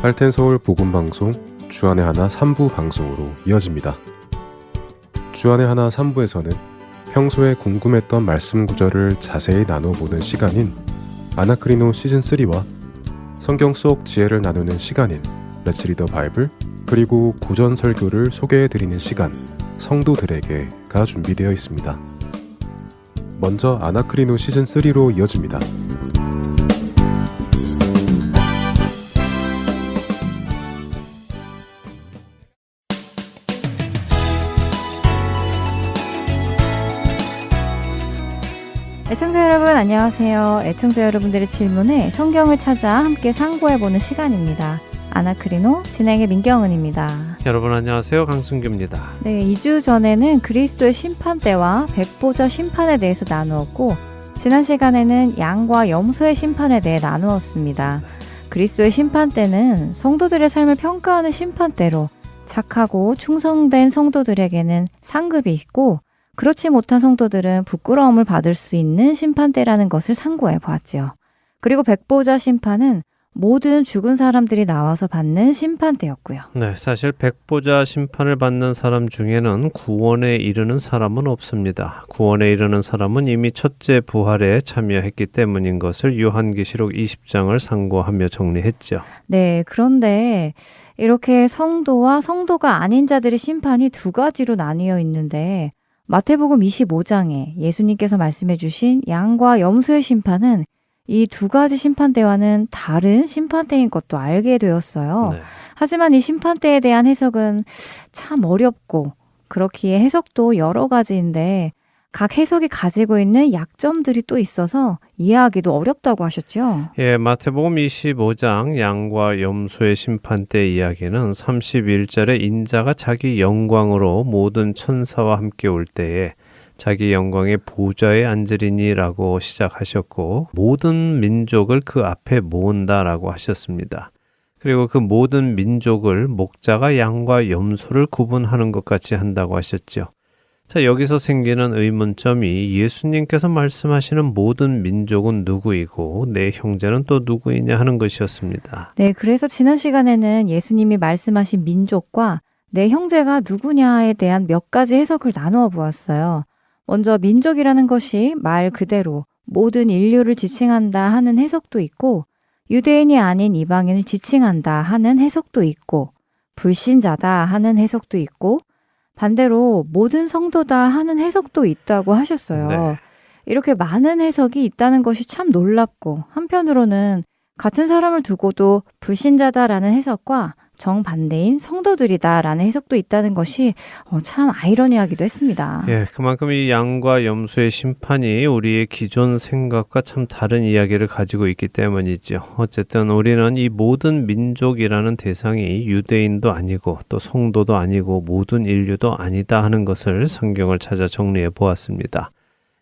할텐서울 복음방송 주안의 하나 3부 방송으로 이어집니다. 주안의 하나 3부에서는 평소에 궁금했던 말씀 구절을 자세히 나눠보는 시간인 아나크리노 시즌3와 성경 속 지혜를 나누는 시간인 Let's Read the Bible, 그리고 고전 설교를 소개해드리는 시간 성도들에게가 준비되어 있습니다. 먼저 아나크리노 시즌3로 이어집니다. 애청자 여러분 안녕하세요. 애청자 여러분들의 질문에 성경을 찾아 함께 상고해보는 시간입니다. 아나크리노 진행의 민경은입니다. 여러분 안녕하세요. 강승규입니다. 네, 2주 전에는 그리스도의 심판대와 백보자 심판에 대해서 나누었고, 지난 시간에는 양과 염소의 심판에 대해 나누었습니다. 그리스도의 심판대는 성도들의 삶을 평가하는 심판대로, 착하고 충성된 성도들에게는 상급이 있고 그렇지 못한 성도들은 부끄러움을 받을 수 있는 심판대라는 것을 상고해 보았지요. 그리고 백보자 심판은 모든 죽은 사람들이 나와서 받는 심판대였고요. 네, 사실 백보자 심판을 받는 사람 중에는 구원에 이르는 사람은 없습니다. 구원에 이르는 사람은 이미 첫째 부활에 참여했기 때문인 것을 요한계시록 20장을 상고하며 정리했죠. 네, 그런데 이렇게 성도와 성도가 아닌 자들의 심판이 두 가지로 나뉘어 있는데, 마태복음 25장에 예수님께서 말씀해 주신 양과 염소의 심판은 이 두 가지 심판대와는 다른 심판대인 것도 알게 되었어요. 네. 하지만 이 심판대에 대한 해석은 참 어렵고, 그렇기에 해석도 여러 가지인데 각 해석이 가지고 있는 약점들이 또 있어서 이해하기도 어렵다고 하셨죠? 예, 마태복음 25장 양과 염소의 심판대 이야기는 31절에 인자가 자기 영광으로 모든 천사와 함께 올 때에 자기 영광의 보좌에 앉으리니라고 시작하셨고, 모든 민족을 그 앞에 모은다라고 하셨습니다. 그리고 그 모든 민족을 목자가 양과 염소를 구분하는 것 같이 한다고 하셨죠. 자, 여기서 생기는 의문점이 예수님께서 말씀하시는 모든 민족은 누구이고 내 형제는 또 누구이냐 하는 것이었습니다. 네, 그래서 지난 시간에는 예수님이 말씀하신 민족과 내 형제가 누구냐에 대한 몇 가지 해석을 나누어 보았어요. 먼저 민족이라는 것이 말 그대로 모든 인류를 지칭한다 하는 해석도 있고, 유대인이 아닌 이방인을 지칭한다 하는 해석도 있고, 불신자다 하는 해석도 있고, 반대로 모든 성도다 하는 해석도 있다고 하셨어요. 네. 이렇게 많은 해석이 있다는 것이 참 놀랍고, 한편으로는 같은 사람을 두고도 불신자다라는 해석과 정반대인 성도들이다라는 해석도 있다는 것이 참 아이러니하기도 했습니다. 예, 그만큼 이 양과 염소의 심판이 우리의 기존 생각과 참 다른 이야기를 가지고 있기 때문이죠. 어쨌든 우리는 이 모든 민족이라는 대상이 유대인도 아니고 또 성도도 아니고 모든 인류도 아니다 하는 것을 성경을 찾아 정리해 보았습니다.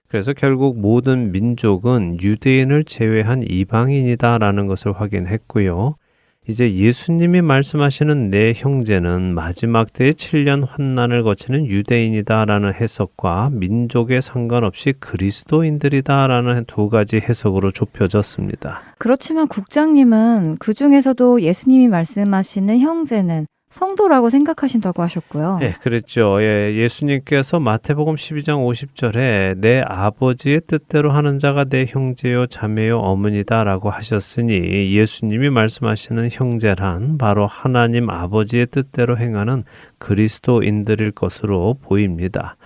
그래서 결국 모든 민족은 유대인을 제외한 이방인이다라는 것을 확인했고요. 이제 예수님이 말씀하시는 내 형제는 마지막 때의 7년 환난을 거치는 유대인이다라는 해석과 민족에 상관없이 그리스도인들이다라는 두 가지 해석으로 좁혀졌습니다. 그렇지만 국장님은 그 중에서도 예수님이 말씀하시는 형제는 성도라고 생각하신다고 하셨고요. 예, 그랬죠. 예, 예수님께서 마태복음 12장 50절에 내 아버지의 뜻대로 하는 자가 내 형제요 자매요 어머니다라고 하셨으니, 예수님이 말씀하시는 형제란 바로 하나님 아버지의 뜻대로 행하는 그리스도인들일 것으로 보입니다.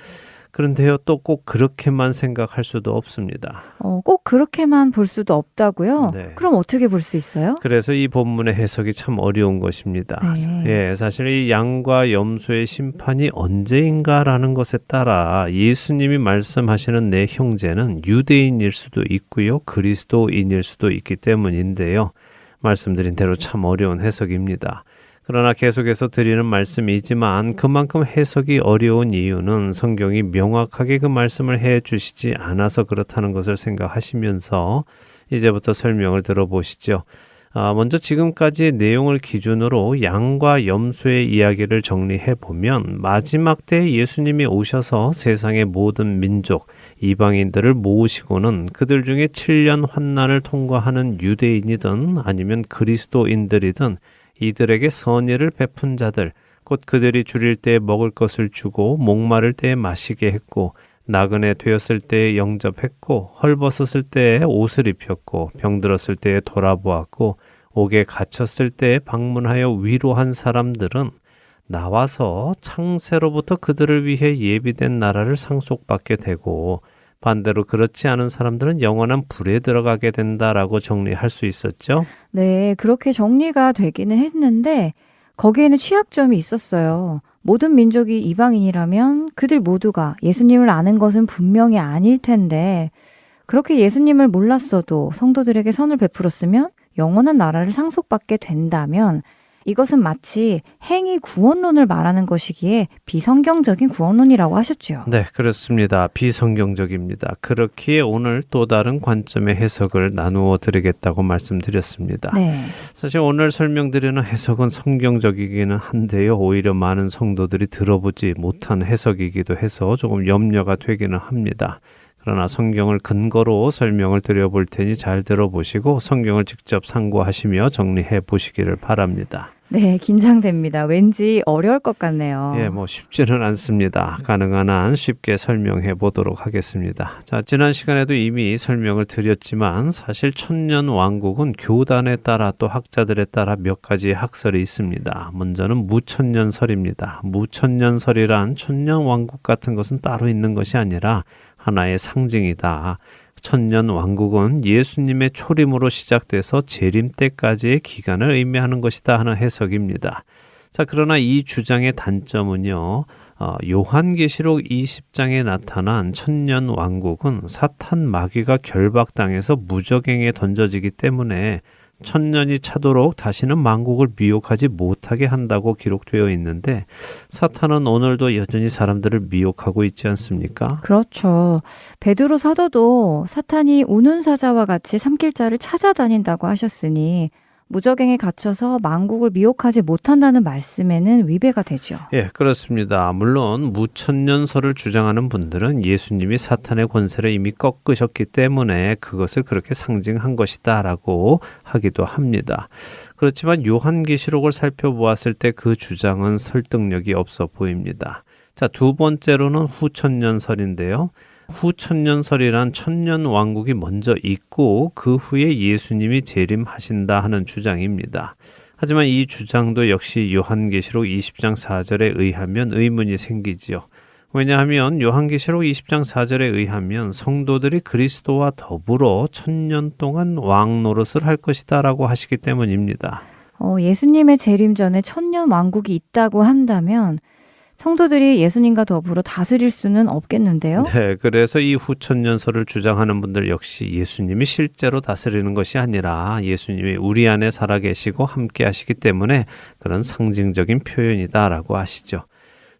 그런데요, 또 꼭 그렇게만 생각할 수도 없습니다. 꼭 그렇게만 볼 수도 없다고요? 네. 그럼 어떻게 볼 수 있어요? 그래서 이 본문의 해석이 참 어려운 것입니다. 네. 예, 사실 이 양과 염소의 심판이 언제인가라는 것에 따라 예수님이 말씀하시는 내 형제는 유대인일 수도 있고요, 그리스도인일 수도 있기 때문인데요. 말씀드린 대로 참 어려운 해석입니다. 그러나 계속해서 드리는 말씀이지만 그만큼 해석이 어려운 이유는 성경이 명확하게 그 말씀을 해 주시지 않아서 그렇다는 것을 생각하시면서 이제부터 설명을 들어보시죠. 먼저 지금까지의 내용을 기준으로 양과 염소의 이야기를 정리해 보면, 마지막 때 예수님이 오셔서 세상의 모든 민족, 이방인들을 모으시고는 그들 중에 7년 환난을 통과하는 유대인이든 아니면 그리스도인들이든 이들에게 선의를 베푼 자들 곧 그들이 줄일 때에 먹을 것을 주고 목마를 때에 마시게 했고 나그네 되었을 때에 영접했고 헐벗었을 때에 옷을 입혔고 병들었을 때에 돌아보았고 옥에 갇혔을 때에 방문하여 위로한 사람들은 나와서 창세로부터 그들을 위해 예비된 나라를 상속받게 되고 반대로 그렇지 않은 사람들은 영원한 불에 들어가게 된다라고 정리할 수 있었죠. 네, 그렇게 정리가 되기는 했는데 거기에는 취약점이 있었어요. 모든 민족이 이방인이라면 그들 모두가 예수님을 아는 것은 분명히 아닐 텐데 그렇게 예수님을 몰랐어도 성도들에게 선을 베풀었으면 영원한 나라를 상속받게 된다면 이것은 마치 행위 구원론을 말하는 것이기에 비성경적인 구원론이라고 하셨죠. 네, 그렇습니다. 비성경적입니다. 그렇기에 오늘 또 다른 관점의 해석을 나누어 드리겠다고 말씀드렸습니다. 네. 사실 오늘 설명드리는 해석은 성경적이기는 한데요. 오히려 많은 성도들이 들어보지 못한 해석이기도 해서 조금 염려가 되기는 합니다. 그러나 성경을 근거로 설명을 드려볼 테니 잘 들어보시고 성경을 직접 참고하시며 정리해 보시기를 바랍니다. 네, 긴장됩니다. 왠지 어려울 것 같네요. 예, 쉽지는 않습니다. 가능한 한 쉽게 설명해 보도록 하겠습니다. 자, 지난 시간에도 이미 설명을 드렸지만 사실 천년 왕국은 교단에 따라 또 학자들에 따라 몇 가지의 학설이 있습니다. 먼저는 무천년설입니다. 무천년설이란 천년 왕국 같은 것은 따로 있는 것이 아니라 하나의 상징이다. 천년 왕국은 예수님의 초림으로 시작돼서 재림 때까지의 기간을 의미하는 것이다 하는 해석입니다. 자, 그러나 이 주장의 단점은요. 요한계시록 20장에 나타난 천년 왕국은 사탄 마귀가 결박당해서 무적행에 던져지기 때문에 천년이 차도록 다시는 만국을 미혹하지 못하게 한다고 기록되어 있는데 사탄은 오늘도 여전히 사람들을 미혹하고 있지 않습니까? 그렇죠. 베드로 사도도 사탄이 우는 사자와 같이 삼킬자를 찾아다닌다고 하셨으니 무적행에 갇혀서 만국을 미혹하지 못한다는 말씀에는 위배가 되죠. 예, 그렇습니다. 물론 무천년설을 주장하는 분들은 예수님이 사탄의 권세를 이미 꺾으셨기 때문에 그것을 그렇게 상징한 것이다라고 하기도 합니다. 그렇지만 요한계시록을 살펴보았을 때 그 주장은 설득력이 없어 보입니다. 자, 두 번째로는 후천년설인데요. 후천년설이란 천년 왕국이 먼저 있고 그 후에 예수님이 재림하신다 하는 주장입니다. 하지만 이 주장도 역시 요한계시록 20장 4절에 의하면 의문이 생기지요. 왜냐하면 요한계시록 20장 4절에 의하면 성도들이 그리스도와 더불어 천년 동안 왕 노릇을 할 것이다 라고 하시기 때문입니다. 예수님의 재림 전에 천년 왕국이 있다고 한다면 성도들이 예수님과 더불어 다스릴 수는 없겠는데요? 네, 그래서 이 후천년설을 주장하는 분들 역시 예수님이 실제로 다스리는 것이 아니라 예수님이 우리 안에 살아계시고 함께 하시기 때문에 그런 상징적인 표현이다라고 하시죠.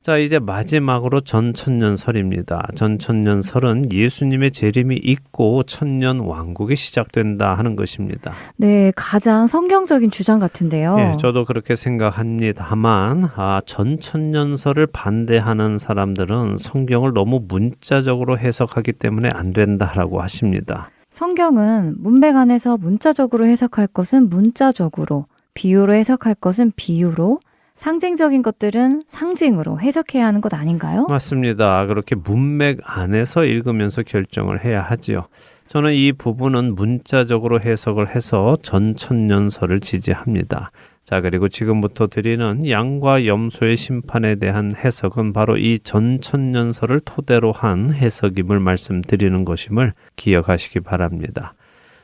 자, 이제 마지막으로 전천년설입니다. 전천년설은 예수님의 재림이 있고 천년 왕국이 시작된다 하는 것입니다. 네, 가장 성경적인 주장 같은데요. 예, 저도 그렇게 생각합니다만 전천년설을 반대하는 사람들은 성경을 너무 문자적으로 해석하기 때문에 안 된다라고 하십니다. 성경은 문맥 안에서 문자적으로 해석할 것은 문자적으로, 비유로 해석할 것은 비유로, 상징적인 것들은 상징으로 해석해야 하는 것 아닌가요? 맞습니다. 그렇게 문맥 안에서 읽으면서 결정을 해야 하지요. 저는 이 부분은 문자적으로 해석을 해서 전천년설을 지지합니다. 자, 그리고 지금부터 드리는 양과 염소의 심판에 대한 해석은 바로 이 전천년설을 토대로 한 해석임을 말씀드리는 것임을 기억하시기 바랍니다.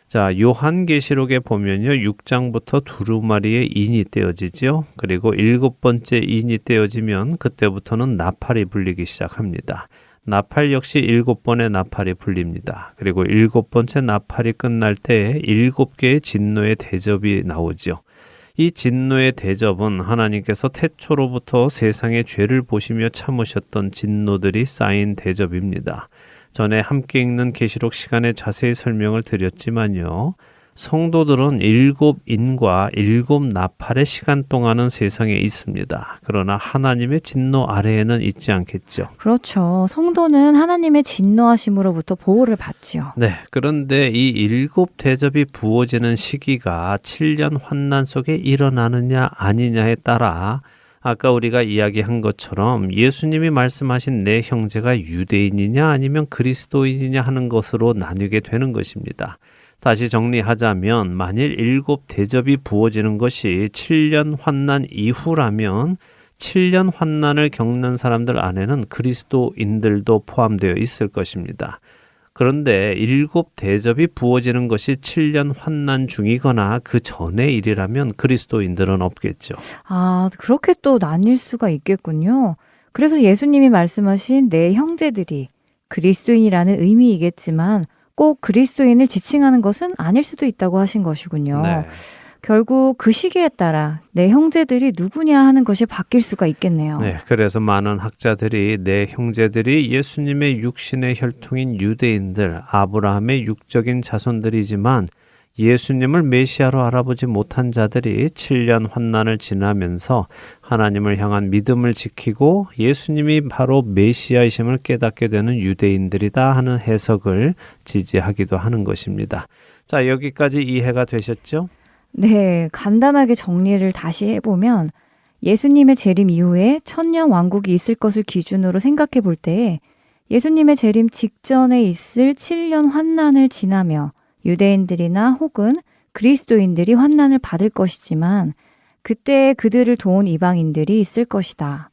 자, 요한계시록에 보면요. 6장부터 두루마리의 인이 떼어지죠. 그리고 7번째 인이 떼어지면 그때부터는 나팔이 불리기 시작합니다. 나팔 역시 7번의 나팔이 불립니다. 그리고 7번째 나팔이 끝날 때 7개의 진노의 대접이 나오죠. 이 진노의 대접은 하나님께서 태초로부터 세상의 죄를 보시며 참으셨던 진노들이 쌓인 대접입니다. 전에 함께 읽는 계시록 시간에 자세히 설명을 드렸지만요. 성도들은 7인과 7나팔의 시간 동안은 세상에 있습니다. 그러나 하나님의 진노 아래에는 있지 않겠죠. 그렇죠. 성도는 하나님의 진노하심으로부터 보호를 받지요. 네, 그런데 이 7대접이 부어지는 시기가 7년 환난 속에 일어나느냐 아니냐에 따라 아까 우리가 이야기한 것처럼 예수님이 말씀하신 내 형제가 유대인이냐 아니면 그리스도인이냐 하는 것으로 나뉘게 되는 것입니다. 다시 정리하자면 만일 7대접이 부어지는 것이 7년 환난 이후라면 7년 환난을 겪는 사람들 안에는 그리스도인들도 포함되어 있을 것입니다. 그런데 7대접이 부어지는 것이 7년 환난 중이거나 그 전의 일이라면 그리스도인들은 없겠죠. 아, 그렇게 또 나뉠 수가 있겠군요. 그래서 예수님이 말씀하신 내 형제들이 그리스도인이라는 의미이겠지만 꼭 그리스도인을 지칭하는 것은 아닐 수도 있다고 하신 것이군요. 네. 결국 그 시기에 따라 내 형제들이 누구냐 하는 것이 바뀔 수가 있겠네요. 네, 그래서 많은 학자들이 내 형제들이 예수님의 육신의 혈통인 유대인들, 아브라함의 육적인 자손들이지만 예수님을 메시아로 알아보지 못한 자들이 7년 환난을 지나면서 하나님을 향한 믿음을 지키고 예수님이 바로 메시아이심을 깨닫게 되는 유대인들이다 하는 해석을 지지하기도 하는 것입니다. 자, 여기까지 이해가 되셨죠? 네, 간단하게 정리를 다시 해보면 예수님의 재림 이후에 천년 왕국이 있을 것을 기준으로 생각해 볼 때에 예수님의 재림 직전에 있을 7년 환난을 지나며 유대인들이나 혹은 그리스도인들이 환난을 받을 것이지만 그때 그들을 도운 이방인들이 있을 것이다.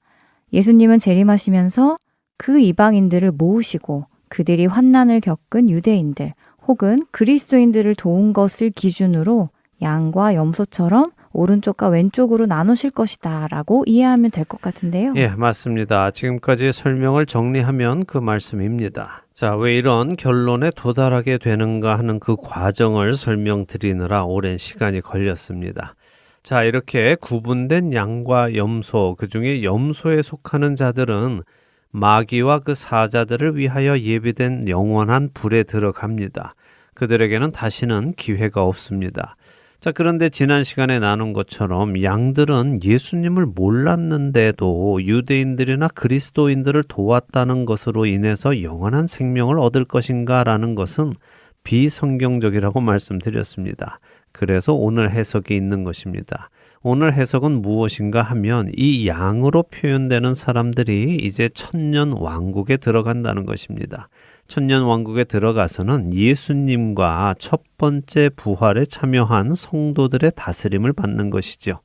예수님은 재림하시면서 그 이방인들을 모으시고 그들이 환난을 겪은 유대인들 혹은 그리스도인들을 도운 것을 기준으로 양과 염소처럼 오른쪽과 왼쪽으로 나누실 것이다 라고 이해하면 될 것 같은데요. 예, 맞습니다. 지금까지 설명을 정리하면 그 말씀입니다. 자, 왜 이런 결론에 도달하게 되는가 하는 그 과정을 설명드리느라 오랜 시간이 걸렸습니다. 자, 이렇게 구분된 양과 염소, 그 중에 염소에 속하는 자들은 마귀와 그 사자들을 위하여 예비된 영원한 불에 들어갑니다. 그들에게는 다시는 기회가 없습니다. 자, 그런데 지난 시간에 나눈 것처럼 양들은 예수님을 몰랐는데도 유대인들이나 그리스도인들을 도왔다는 것으로 인해서 영원한 생명을 얻을 것인가라는 것은 비성경적이라고 말씀드렸습니다. 그래서 오늘 해석이 있는 것입니다. 오늘 해석은 무엇인가 하면 이 양으로 표현되는 사람들이 이제 천년 왕국에 들어간다는 것입니다. 천년 왕국에 들어가서는 예수님과 첫 번째 부활에 참여한 성도들의 다스림을 받는 것이죠.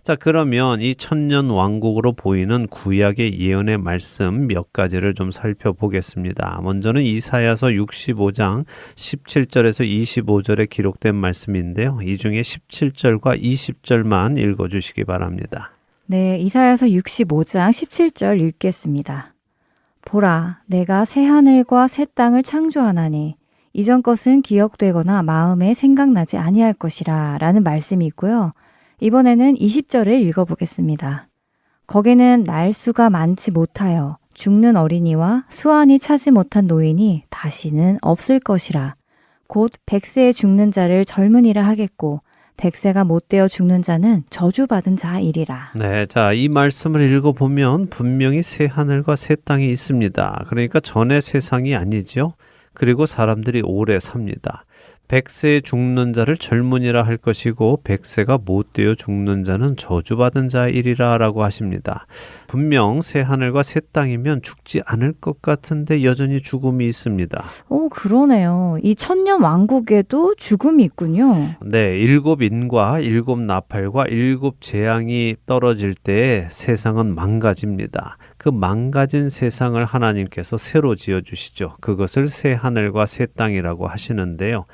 자, 그러면 이 천년 왕국으로 보이는 구약의 예언의 말씀 몇 가지를 좀 살펴보겠습니다. 먼저는 이사야서 65장 17절에서 25절에 기록된 말씀인데요. 이 중에 17절과 20절만 읽어주시기 바랍니다. 네, 이사야서 65장 17절 읽겠습니다. 보라, 내가 새 하늘과 새 땅을 창조하나니 이전 것은 기억되거나 마음에 생각나지 아니할 것이라 라는 말씀이 있고요. 이번에는 20절을 읽어보겠습니다. 거기는 날수가 많지 못하여 죽는 어린이와 수완이 차지 못한 노인이 다시는 없을 것이라. 곧 100세에 죽는 자를 젊은이라 하겠고 100세가 못되어 죽는 자는 저주받은 자이리라. 네, 자, 이 말씀을 읽어보면 분명히 새 하늘과 새 땅이 있습니다. 그러니까 전의 세상이 아니죠. 그리고 사람들이 오래 삽니다. 100세에 죽는 자를 젊은이라 할 것이고 100세가 못되어 죽는 자는 저주받은 자이리라 라고 하십니다. 분명 새 하늘과 새 땅이면 죽지 않을 것 같은데 여전히 죽음이 있습니다. 오, 그러네요. 이 천년 왕국에도 죽음이 있군요. 네, 7인과 7나팔과 7재앙이 떨어질 때 세상은 망가집니다. 그 망가진 세상을 하나님께서 새로 지어주시죠. 그것을 새 하늘과 새 땅이라고 하시는데요.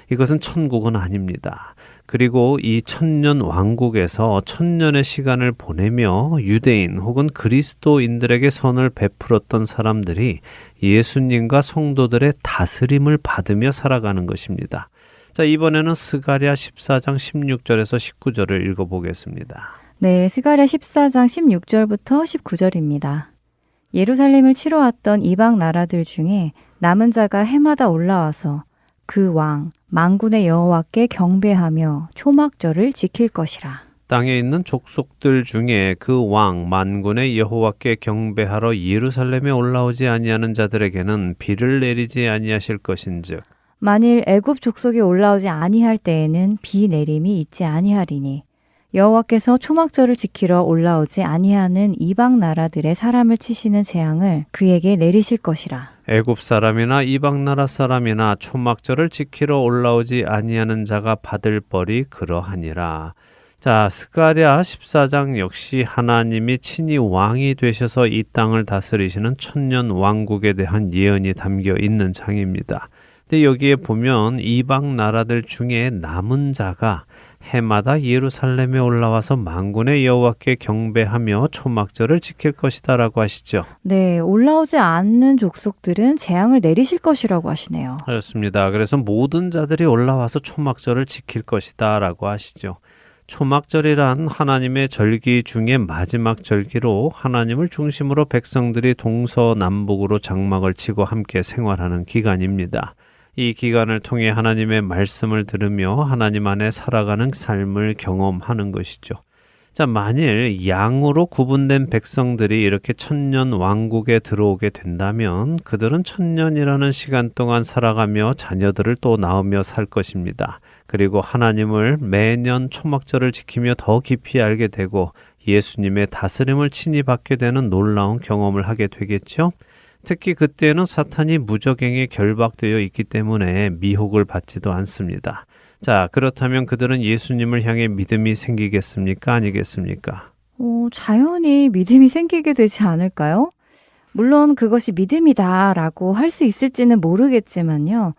이것은 천국은 아닙니다. 그리고 이 천년 왕국에서 천년의 시간을 보내며 유대인 혹은 그리스도인들에게 선을 베풀었던 사람들이 예수님과 성도들의 다스림을 받으며 살아가는 것입니다. 자, 이번에는 스가랴 14장 16절에서 19절을 읽어보겠습니다. 네, 스가랴 14장 16절부터 19절입니다. 예루살렘을 치러 왔던 이방 나라들 중에 남은 자가 해마다 올라와서 그 왕 만군의 여호와께 경배하며 초막절을 지킬 것이라. 땅에 있는 족속들 중에 그 왕 만군의 여호와께 경배하러 예루살렘에 올라오지 아니하는 자들에게는 비를 내리지 아니하실 것인즉 만일 애굽 족속이 올라오지 아니할 때에는 비 내림이 있지 아니하리니 여호와께서 초막절을 지키러 올라오지 아니하는 이방 나라들의 사람을 치시는 재앙을 그에게 내리실 것이라. 애굽 사람이나 이방 나라 사람이나 초막절을 지키러 올라오지 아니하는 자가 받을 벌이 그러하니라. 자, 스가랴 14장 역시 하나님이 친히 왕이 되셔서 이 땅을 다스리시는 천년 왕국에 대한 예언이 담겨 있는 장입니다. 근데 여기에 보면 이방 나라들 중에 남은 자가 해마다 예루살렘에 올라와서 만군의 여호와께 경배하며 초막절을 지킬 것이다라고 하시죠. 네, 올라오지 않는 족속들은 재앙을 내리실 것이라고 하시네요. 그렇습니다. 그래서 모든 자들이 올라와서 초막절을 지킬 것이다라고 하시죠. 초막절이란 하나님의 절기 중에 마지막 절기로 하나님을 중심으로 백성들이 동서남북으로 장막을 치고 함께 생활하는 기간입니다. 이 기간을 통해 하나님의 말씀을 들으며 하나님 안에 살아가는 삶을 경험하는 것이죠. 자, 만일 양으로 구분된 백성들이 이렇게 천년 왕국에 들어오게 된다면 그들은 천년이라는 시간 동안 살아가며 자녀들을 또 낳으며 살 것입니다. 그리고 하나님을 매년 초막절을 지키며 더 깊이 알게 되고 예수님의 다스림을 친히 받게 되는 놀라운 경험을 하게 되겠죠. 특히 그때는 사탄이 무적행에 결박되어 있기 때문에 미혹을 받지도 않습니다. 자, 그렇다면 그들은 예수님을 향해 믿음이 생기겠습니까? 아니겠습니까? 자연히 믿음이 생기게 되지 않을까요? 물론 그것이 믿음이다라고 할 수 있을지는 모르겠지만요.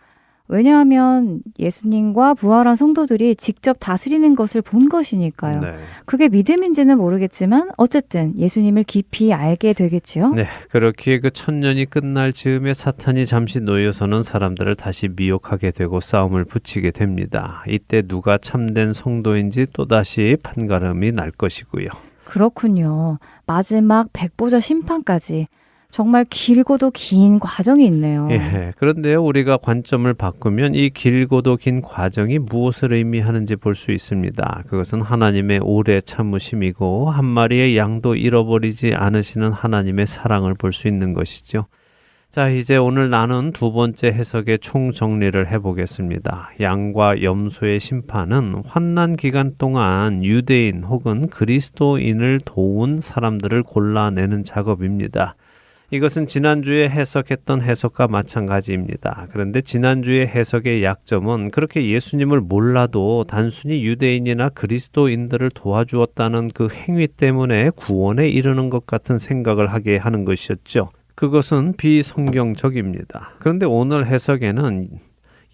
왜냐하면 예수님과 부활한 성도들이 직접 다스리는 것을 본 것이니까요. 네. 그게 믿음인지는 모르겠지만 어쨌든 예수님을 깊이 알게 되겠지요. 네, 그렇기에 그 천년이 끝날 즈음에 사탄이 잠시 놓여서는 사람들을 다시 미혹하게 되고 싸움을 붙이게 됩니다. 이때 누가 참된 성도인지 또다시 판가름이 날 것이고요. 그렇군요. 마지막 백보자 심판까지 정말 길고도 긴 과정이 있네요. 예, 그런데요, 우리가 관점을 바꾸면 이 길고도 긴 과정이 무엇을 의미하는지 볼 수 있습니다. 그것은 하나님의 오래 참으심이고 한 마리의 양도 잃어버리지 않으시는 하나님의 사랑을 볼 수 있는 것이죠. 자, 이제 오늘 나눈 두 번째 해석의 총정리를 해보겠습니다. 양과 염소의 심판은 환난 기간 동안 유대인 혹은 그리스도인을 도운 사람들을 골라내는 작업입니다. 이것은 지난주에 해석했던 해석과 마찬가지입니다. 그런데 지난주의 해석의 약점은 그렇게 예수님을 몰라도 단순히 유대인이나 그리스도인들을 도와주었다는 그 행위 때문에 구원에 이르는 것 같은 생각을 하게 하는 것이었죠. 그것은 비성경적입니다. 그런데 오늘 해석에는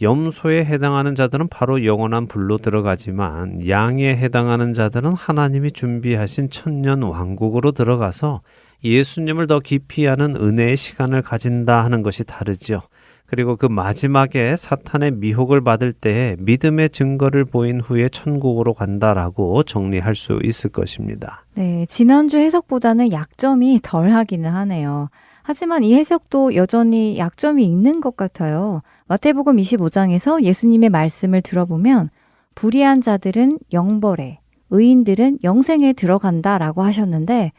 염소에 해당하는 자들은 바로 영원한 불로 들어가지만 양에 해당하는 자들은 하나님이 준비하신 천년 왕국으로 들어가서 예수님을 더 깊이 아는 은혜의 시간을 가진다 하는 것이 다르죠. 그리고 그 마지막에 사탄의 미혹을 받을 때 믿음의 증거를 보인 후에 천국으로 간다라고 정리할 수 있을 것입니다. 네, 지난주 해석보다는 약점이 덜하기는 하네요. 하지만 이 해석도 여전히 약점이 있는 것 같아요. 마태복음 25장에서 예수님의 말씀을 들어보면 불의한 자들은 영벌에, 의인들은 영생에 들어간다라고 하셨는데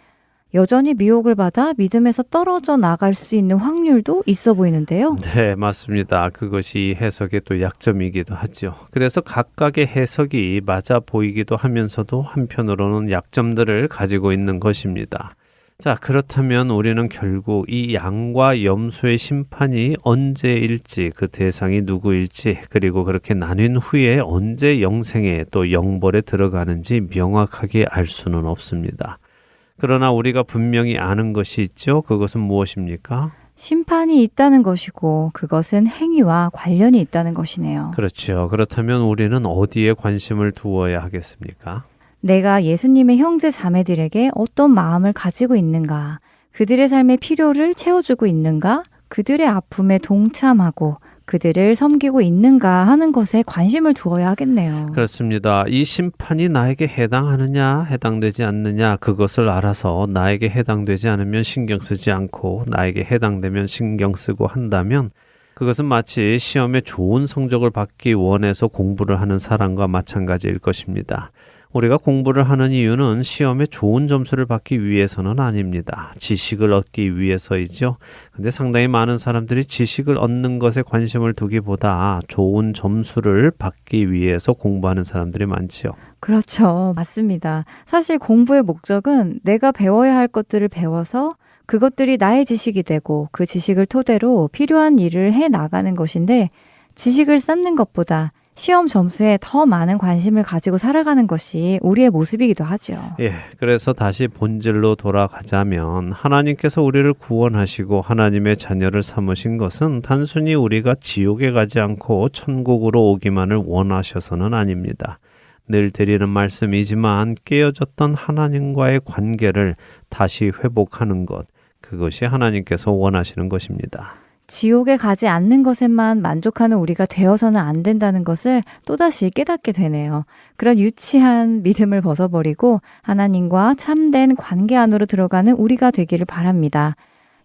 여전히 미혹을 받아 믿음에서 떨어져 나갈 수 있는 확률도 있어 보이는데요. 네, 맞습니다. 그것이 해석의 또 약점이기도 하죠. 그래서 각각의 해석이 맞아 보이기도 하면서도 한편으로는 약점들을 가지고 있는 것입니다. 자, 그렇다면 우리는 결국 이 양과 염소의 심판이 언제일지, 그 대상이 누구일지, 그리고 그렇게 나뉜 후에 언제 영생에 또 영벌에 들어가는지 명확하게 알 수는 없습니다. 그러나 우리가 분명히 아는 것이 있죠. 그것은 무엇입니까? 심판이 있다는 것이고 그것은 행위와 관련이 있다는 것이네요. 그렇죠. 그렇다면 우리는 어디에 관심을 두어야 하겠습니까? 내가 예수님의 형제 자매들에게 어떤 마음을 가지고 있는가, 그들의 삶의 필요를 채워주고 있는가, 그들의 아픔에 동참하고 그들을 섬기고 있는가 하는 것에 관심을 두어야 하겠네요. 그렇습니다. 이 심판이 나에게 해당하느냐, 해당되지 않느냐, 그것을 알아서 나에게 해당되지 않으면 신경 쓰지 않고 나에게 해당되면 신경 쓰고 한다면 그것은 마치 시험에 좋은 성적을 받기 원해서 공부를 하는 사람과 마찬가지일 것입니다. 우리가 공부를 하는 이유는 시험에 좋은 점수를 받기 위해서는 아닙니다. 지식을 얻기 위해서이죠. 근데 상당히 많은 사람들이 지식을 얻는 것에 관심을 두기보다 좋은 점수를 받기 위해서 공부하는 사람들이 많지요. 그렇죠. 맞습니다. 사실 공부의 목적은 내가 배워야 할 것들을 배워서 그것들이 나의 지식이 되고 그 지식을 토대로 필요한 일을 해 나가는 것인데 지식을 쌓는 것보다 시험 점수에 더 많은 관심을 가지고 살아가는 것이 우리의 모습이기도 하죠. 예, 그래서 다시 본질로 돌아가자면 하나님께서 우리를 구원하시고 하나님의 자녀를 삼으신 것은 단순히 우리가 지옥에 가지 않고 천국으로 오기만을 원하셔서는 아닙니다. 늘 드리는 말씀이지만 깨어졌던 하나님과의 관계를 다시 회복하는 것, 그것이 하나님께서 원하시는 것입니다. 지옥에 가지 않는 것에만 만족하는 우리가 되어서는 안 된다는 것을 또다시 깨닫게 되네요. 그런 유치한 믿음을 벗어버리고 하나님과 참된 관계 안으로 들어가는 우리가 되기를 바랍니다.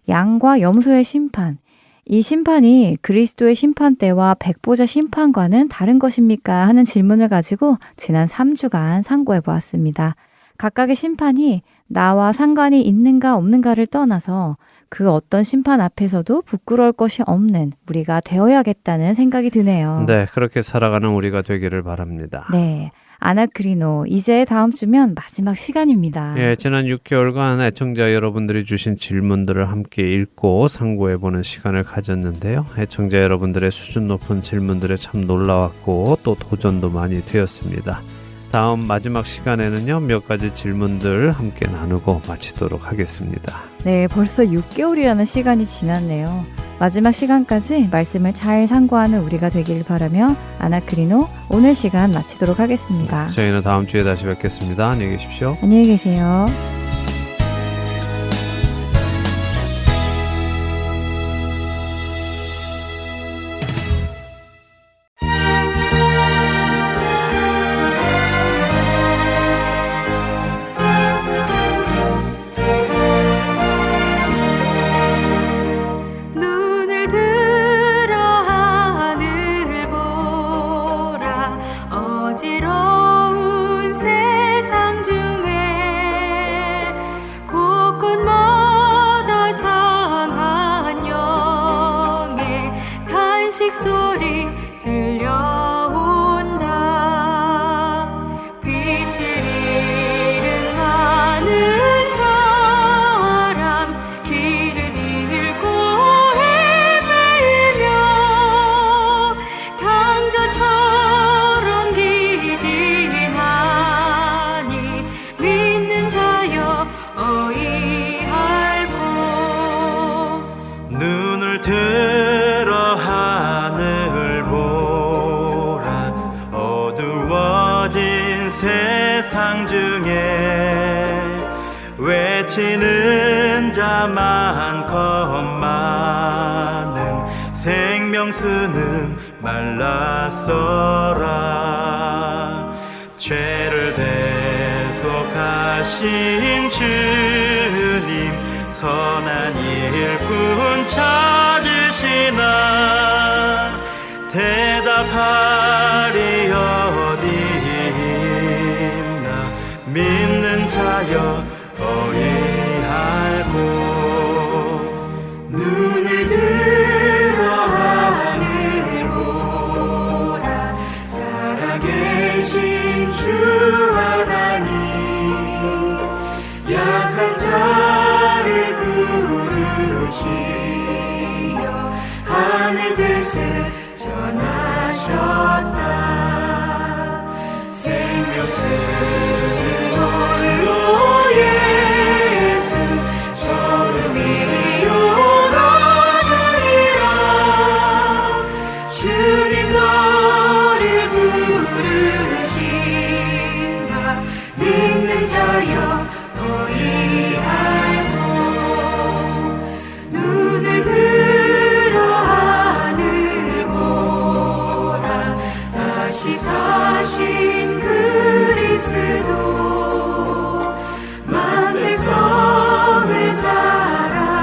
양과 염소의 심판. 이 심판이 그리스도의 심판대와 백보자 심판과는 다른 것입니까? 하는 질문을 가지고 지난 3주간 상고해 보았습니다. 각각의 심판이 나와 상관이 있는가 없는가를 떠나서 그 어떤 심판 앞에서도 부끄러울 것이 없는 우리가 되어야겠다는 생각이 드네요. 네, 그렇게 살아가는 우리가 되기를 바랍니다. 네, 아나크리노, 이제 다음 주면 마지막 시간입니다. 예, 지난 6개월간 애청자 여러분들이 주신 질문들을 함께 읽고 상고해보는 시간을 가졌는데요. 애청자 여러분들의 수준 높은 질문들에 참 놀라웠고 또 도전도 많이 되었습니다. 다음 마지막 시간에는요, 몇 가지 질문들 함께 나누고 마치도록 하겠습니다. 네, 벌써 6개월이라는 시간이 지났네요. 마지막 시간까지 말씀을 잘 상고하는 우리가 되길 바라며 아나크리노 오늘 시간 마치도록 하겠습니다. 저희는 다음 주에 다시 뵙겠습니다. 안녕히 계십시오. 안녕히 계세요. 소리 들려온다. 빛을 잃은 많은 사람 길을 잃고 헤매며 당저처럼 기진하니 믿는 자여 어이할고 눈을 들어 하늘 보라. 어두워진 세상 중에 외치는 자 많건만은 생명수는 말랐어라. 죄를 대속하신 주님 선한 일꾼 찾으시나 대답하리 어디 있나. 믿는 자여 어이할고 눈을 들어 하늘 보라. 살아계신 주 하나님 약한 자를 부르시어 하늘 뜻을 전하셨다. 생명수는 홀로 예수 처음이요 나중이라. 주님 너를 부르신다. 믿는 자여 어이할고 눈을 들어 하늘 보라. 다시 사신 그리스도 만 백성을 사랑하사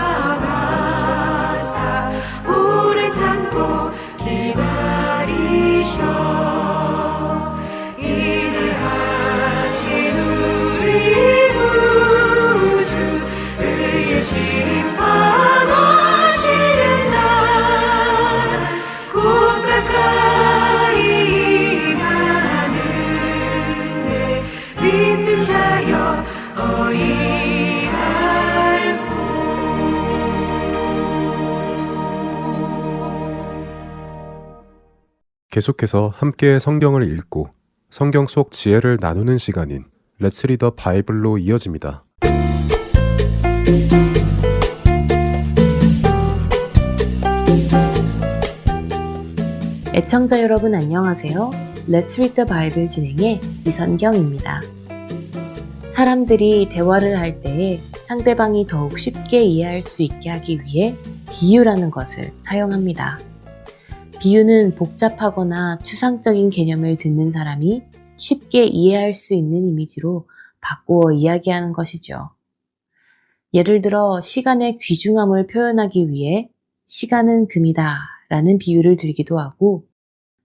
오래 참고 계속해서 함께 성경을 읽고 성경 속 지혜를 나누는 시간인 Let's Read the Bible로 이어집니다. 애청자 여러분 안녕하세요. Let's Read the Bible 진행의 이선경입니다. 사람들이 대화를 할 때에 상대방이 더욱 쉽게 이해할 수 있게 하기 위해 비유라는 것을 사용합니다. 비유는 복잡하거나 추상적인 개념을 듣는 사람이 쉽게 이해할 수 있는 이미지로 바꾸어 이야기하는 것이죠. 예를 들어 시간의 귀중함을 표현하기 위해 시간은 금이다 라는 비유를 들기도 하고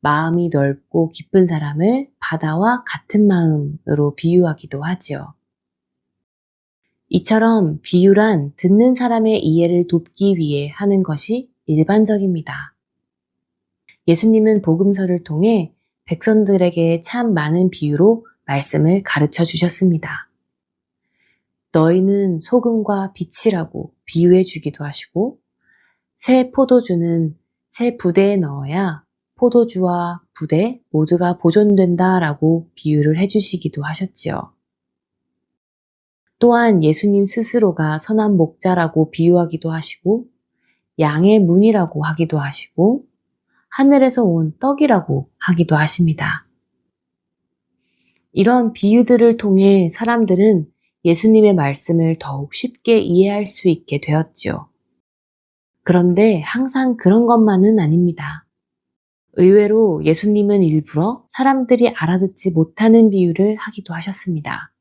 마음이 넓고 깊은 사람을 바다와 같은 마음으로 비유하기도 하지요. 이처럼 비유란 듣는 사람의 이해를 돕기 위해 하는 것이 일반적입니다. 예수님은 복음서를 통해 백성들에게 참 많은 비유로 말씀을 가르쳐 주셨습니다. 너희는 소금과 빛이라고 비유해 주기도 하시고 새 포도주는 새 부대에 넣어야 포도주와 부대 모두가 보존된다 라고 비유를 해주시기도 하셨지요. 또한 예수님 스스로가 선한 목자라고 비유하기도 하시고 양의 문이라고 하기도 하시고 하늘에서 온 떡이라고 하기도 하십니다. 이런 비유들을 통해 사람들은 예수님의 말씀을 더욱 쉽게 이해할 수 있게 되었지요. 그런데 항상 그런 것만은 아닙니다. 의외로 예수님은 일부러 사람들이 알아듣지 못하는 비유를 하기도 하셨습니다.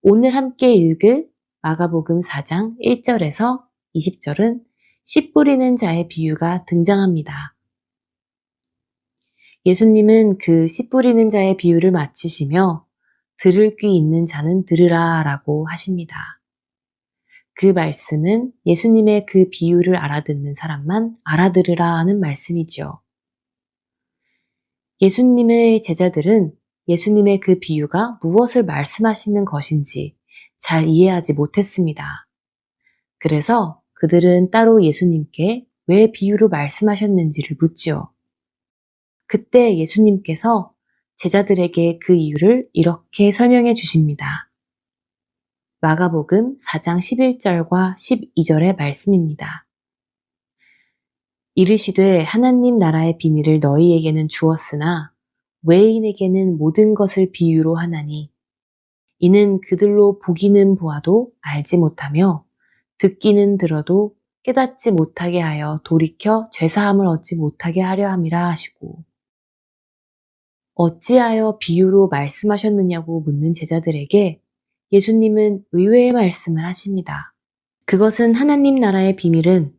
오늘 함께 읽을 마가복음 4장 1절에서 20절은 씨 뿌리는 자의 비유가 등장합니다. 예수님은 그 씨 뿌리는 자의 비유를 마치시며 들을 귀 있는 자는 들으라 라고 하십니다. 그 말씀은 예수님의 그 비유를 알아듣는 사람만 알아들으라 하는 말씀이죠. 예수님의 제자들은 예수님의 그 비유가 무엇을 말씀하시는 것인지 잘 이해하지 못했습니다. 그래서 그들은 따로 예수님께 왜 비유로 말씀하셨는지를 묻지요. 그때 예수님께서 제자들에게 그 이유를 이렇게 설명해 주십니다. 마가복음 4장 11절과 12절의 말씀입니다. 이르시되 하나님 나라의 비밀을 너희에게는 주었으나 외인에게는 모든 것을 비유로 하나니 이는 그들로 보기는 보아도 알지 못하며 듣기는 들어도 깨닫지 못하게 하여 돌이켜 죄사함을 얻지 못하게 하려 함이라 하시고 어찌하여 비유로 말씀하셨느냐고 묻는 제자들에게 예수님은 의외의 말씀을 하십니다. 그것은 하나님 나라의 비밀은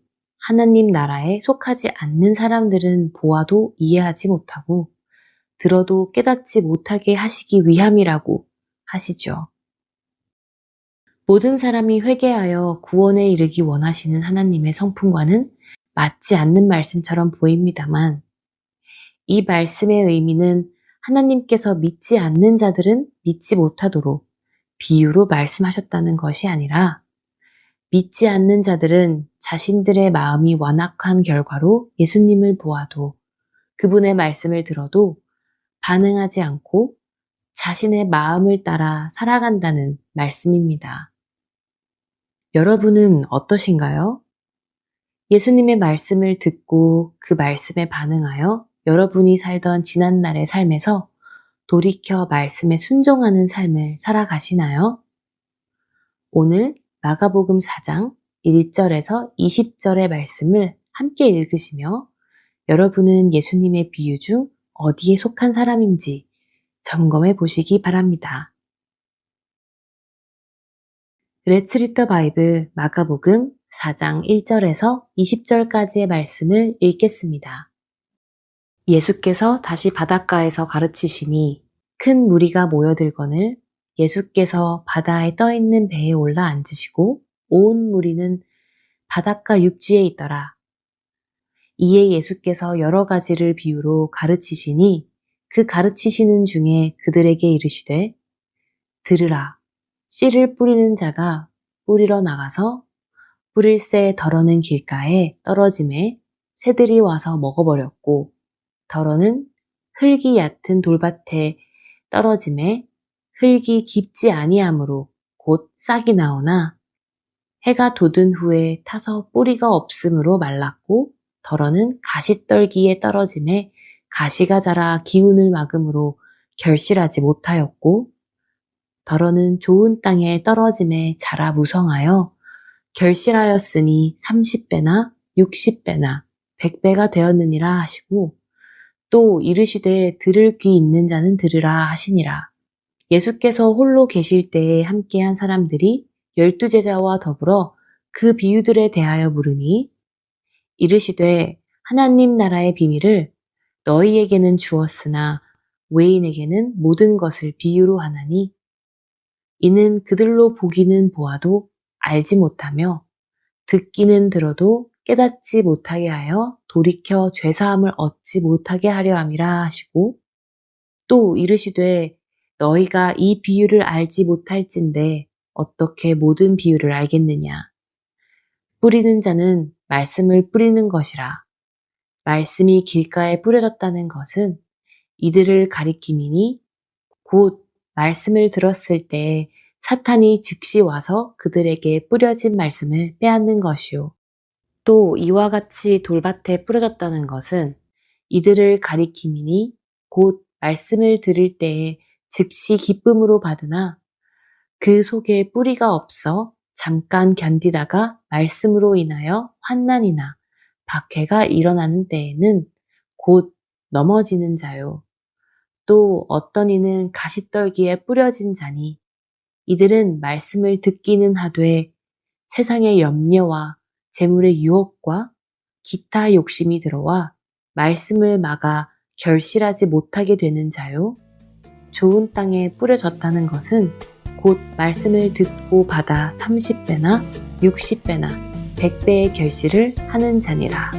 하나님 나라에 속하지 않는 사람들은 보아도 이해하지 못하고 들어도 깨닫지 못하게 하시기 위함이라고 하시죠. 모든 사람이 회개하여 구원에 이르기 원하시는 하나님의 성품과는 맞지 않는 말씀처럼 보입니다만 이 말씀의 의미는 하나님께서 믿지 않는 자들은 믿지 못하도록 비유로 말씀하셨다는 것이 아니라 믿지 않는 자들은 자신들의 마음이 완악한 결과로 예수님을 보아도 그분의 말씀을 들어도 반응하지 않고 자신의 마음을 따라 살아간다는 말씀입니다. 여러분은 어떠신가요? 예수님의 말씀을 듣고 그 말씀에 반응하여 여러분이 살던 지난날의 삶에서 돌이켜 말씀에 순종하는 삶을 살아가시나요? 오늘 마가복음 4장 1절에서 20절의 말씀을 함께 읽으시며 여러분은 예수님의 비유 중 어디에 속한 사람인지 점검해 보시기 바랍니다. Let's Read the Bible 마가복음 4장 1절에서 20절까지의 말씀을 읽겠습니다. 예수께서 다시 바닷가에서 가르치시니 큰 무리가 모여들거늘 예수께서 바다에 떠있는 배에 올라 앉으시고 온 무리는 바닷가 육지에 있더라. 이에 예수께서 여러 가지를 비유로 가르치시니 그 가르치시는 중에 그들에게 이르시되 들으라. 씨를 뿌리는 자가 뿌리러 나가서 뿌릴새 덜어는 길가에 떨어짐에 새들이 와서 먹어버렸고 덜어는 흙이 얕은 돌밭에 떨어짐에 흙이 깊지 아니하므로 곧 싹이 나오나 해가 돋은 후에 타서 뿌리가 없으므로 말랐고 덜어는 가시떨기에 떨어짐에 가시가 자라 기운을 막음으로 결실하지 못하였고 덜어는 좋은 땅에 떨어짐에 자라 무성하여 결실하였으니 30배나 60배나 100배가 되었느니라 하시고 또 이르시되 들을 귀 있는 자는 들으라 하시니라. 예수께서 홀로 계실 때에 함께한 사람들이 12제자와 더불어 그 비유들에 대하여 물으니 이르시되 하나님 나라의 비밀을 너희에게는 주었으나 외인에게는 모든 것을 비유로 하나니 이는 그들로 보기는 보아도 알지 못하며 듣기는 들어도 깨닫지 못하게 하여 돌이켜 죄사함을 얻지 못하게 하려 함이라 하시고 또 이르시되 너희가 이 비유를 알지 못할진대 어떻게 모든 비유를 알겠느냐. 뿌리는 자는 말씀을 뿌리는 것이라. 말씀이 길가에 뿌려졌다는 것은 이들을 가리킴이니 곧 말씀을 들었을 때 사탄이 즉시 와서 그들에게 뿌려진 말씀을 빼앗는 것이요. 또 이와 같이 돌밭에 뿌려졌다는 것은 이들을 가리킴이니 곧 말씀을 들을 때에 즉시 기쁨으로 받으나 그 속에 뿌리가 없어 잠깐 견디다가 말씀으로 인하여 환난이나 박해가 일어나는 때에는 곧 넘어지는 자요. 또 어떤 이는 가시떨기에 뿌려진 자니 이들은 말씀을 듣기는 하되 세상의 염려와 재물의 유혹과 기타 욕심이 들어와 말씀을 막아 결실하지 못하게 되는 자요. 좋은 땅에 뿌려졌다는 것은 곧 말씀을 듣고 받아 30배나 60배나 100배의 결실을 하는 자니라.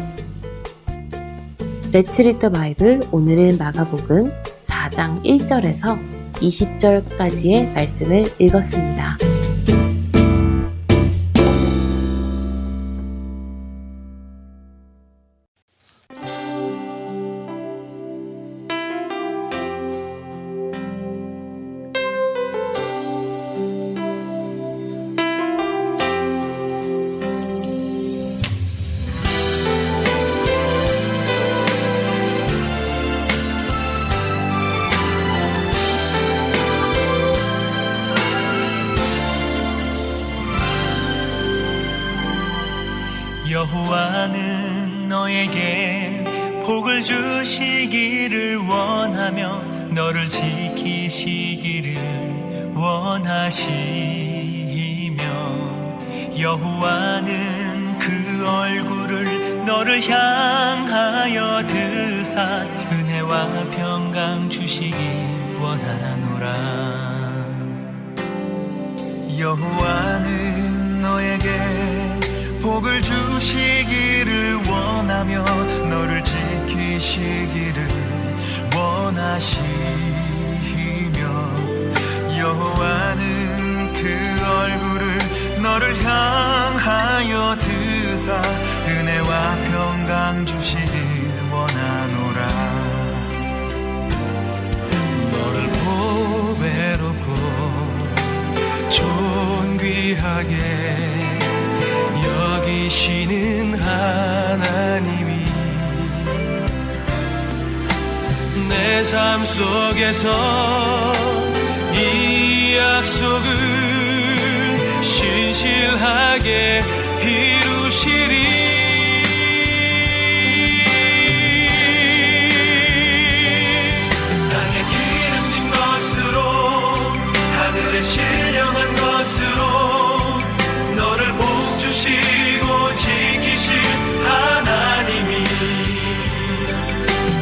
Let's read the Bible. 오늘은 마가복음 4장 1절에서 20절까지의 말씀을 읽었습니다. 여호와는 너에게 복을 주시기를 원하며 너를 지키시기를 원하시며 여호와는 그 얼굴을 너를 향하여 드사 은혜와 평강 주시길 원하노라. 여호와는 너에게 복을 주시기를 원하며 너를 지키시기를 원하시며 여호와는 그 얼굴을 너를 향하여 드사 은혜와 평강 주시길 원하노라. 너를 보배롭고 존귀하게 여기시는 하나님이 내 삶 속에서 이 약속을 신실하게 이루시리. 땅에 기름진 것으로 하늘에 신령한 것으로 너를 복주시고 지키실 하나님이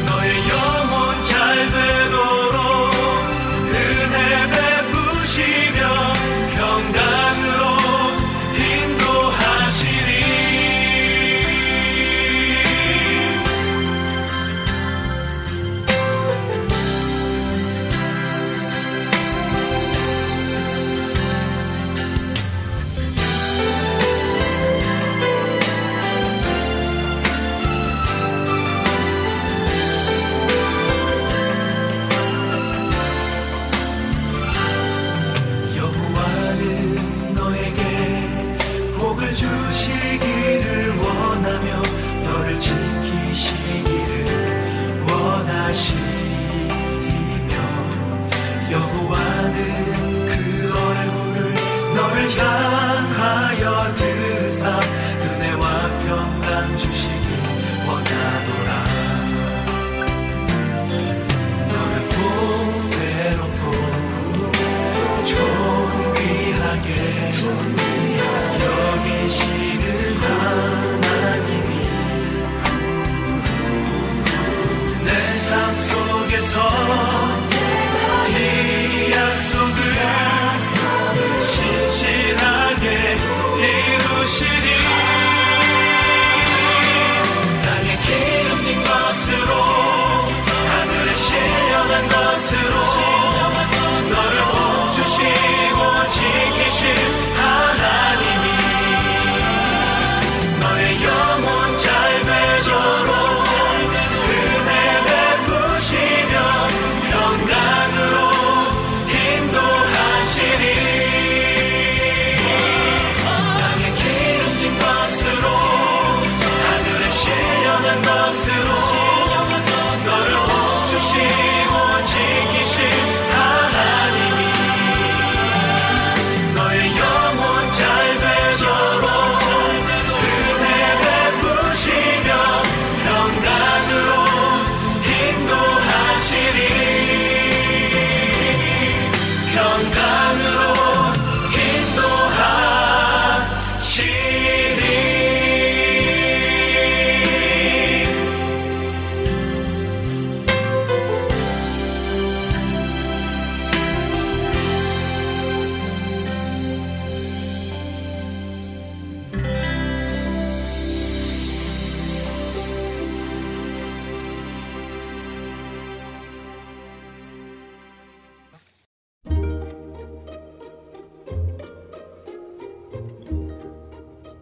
너의 영혼 잘 되도록 은혜 베푸시며 평강으로 인도하시리. 속에서 이 약속을 신실하게 이루시리. 땅에 기름진 것으로 하늘에 신령한 것으로 너를 복주시고 지키실 하나님이 너의 영혼 잘 되도록 은혜 베푸시며 평강으로 인도하시리. 땅에 기름진 것으로 하늘에 신령한 것으로 너를 복주시고 지키실 하나님이 너의 영혼 잘 되도록 은혜 베푸시며 평강으로 인도하시리. 평강으로 인도하시리.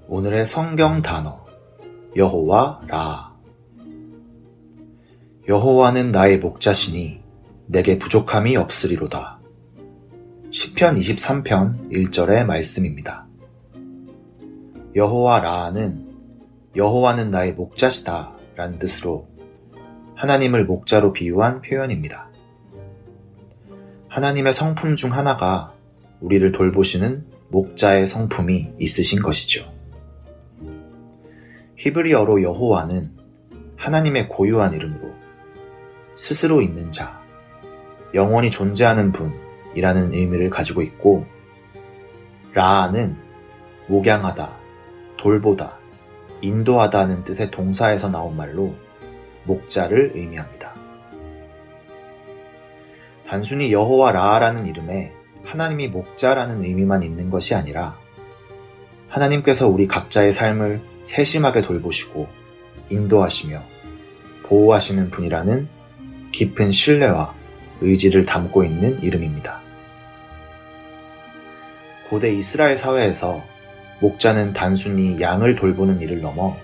오늘의 성경 단어 여호와 라. 여호와는 나의 목자시니 내게 부족함이 없으리로다. 시편 23편 1절의 말씀입니다. 여호와 라는 여호와는 나의 목자시다 라는 뜻으로 하나님을 목자로 비유한 표현입니다. 하나님의 성품 중 하나가 우리를 돌보시는 목자의 성품이 있으신 것이죠. 히브리어로 여호와는 하나님의 고유한 이름으로 스스로 있는 자, 영원히 존재하는 분이라는 의미를 가지고 있고, 라는 목양하다, 돌보다, 인도하다는 뜻의 동사에서 나온 말로 목자를 의미합니다. 단순히 여호와 라라는 이름에 하나님이 목자라는 의미만 있는 것이 아니라 하나님께서 우리 각자의 삶을 세심하게 돌보시고 인도하시며 보호하시는 분이라는 깊은 신뢰와 의지를 담고 있는 이름입니다. 고대 이스라엘 사회에서 목자는 단순히 양을 돌보는 일을 넘어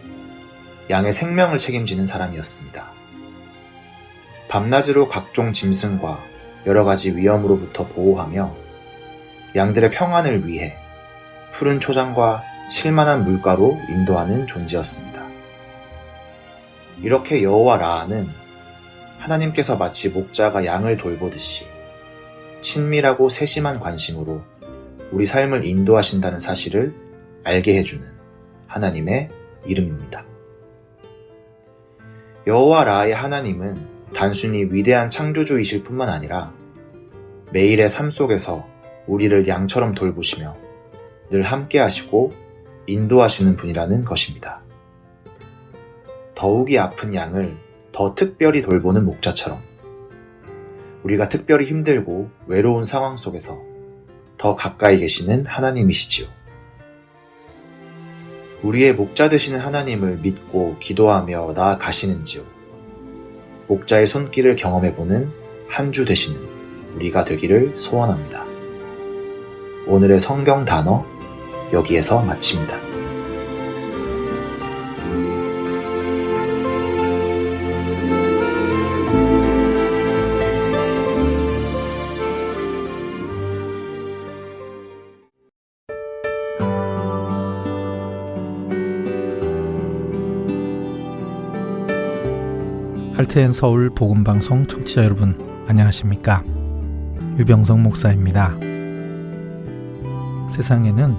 양의 생명을 책임지는 사람이었습니다. 밤낮으로 각종 짐승과 여러 가지 위험으로부터 보호하며 양들의 평안을 위해 푸른 초장과 실만한 물가로 인도하는 존재였습니다. 이렇게 여호와 라는 하나님께서 마치 목자가 양을 돌보듯이 친밀하고 세심한 관심으로 우리 삶을 인도하신다는 사실을 알게 해주는 하나님의 이름입니다. 여호와 라의 하나님은 단순히 위대한 창조주이실 뿐만 아니라 매일의 삶 속에서 우리를 양처럼 돌보시며 늘 함께 하시고 인도하시는 분이라는 것입니다. 더욱이 아픈 양을 더 특별히 돌보는 목자처럼 우리가 특별히 힘들고 외로운 상황 속에서 더 가까이 계시는 하나님이시지요. 우리의 목자 되시는 하나님을 믿고 기도하며 나아가시는지요. 목자의 손길을 경험해보는 한 주 되시는 우리가 되기를 소원합니다. 오늘의 성경 단어 여기에서 마칩니다. 할트앤 서울 복음방송 청취자 여러분 안녕하십니까? 유병성 목사입니다. 세상에는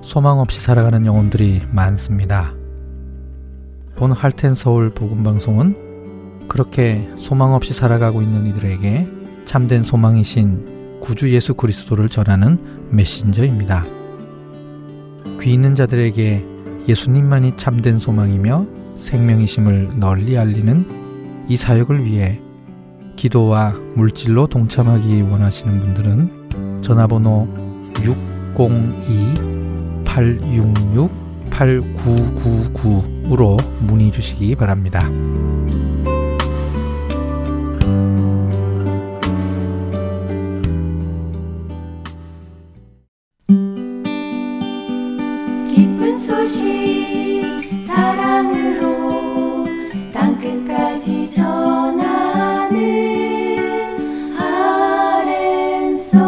소망 없이 살아가는 영혼들이 많습니다. 본 할트앤 서울 복음방송은 그렇게 소망 없이 살아가고 있는 이들에게 참된 소망이신 구주 예수 그리스도를 전하는 메신저입니다. 귀 있는 자들에게 예수님만이 참된 소망이며 생명이심을 널리 알리는 이 사역을 위해 기도와 물질로 동참하기 원하시는 분들은 전화번호 602-866-8999으로 문의 주시기 바랍니다. 기쁜 소식 사랑으로 땅끝까지 전하는 아랜송.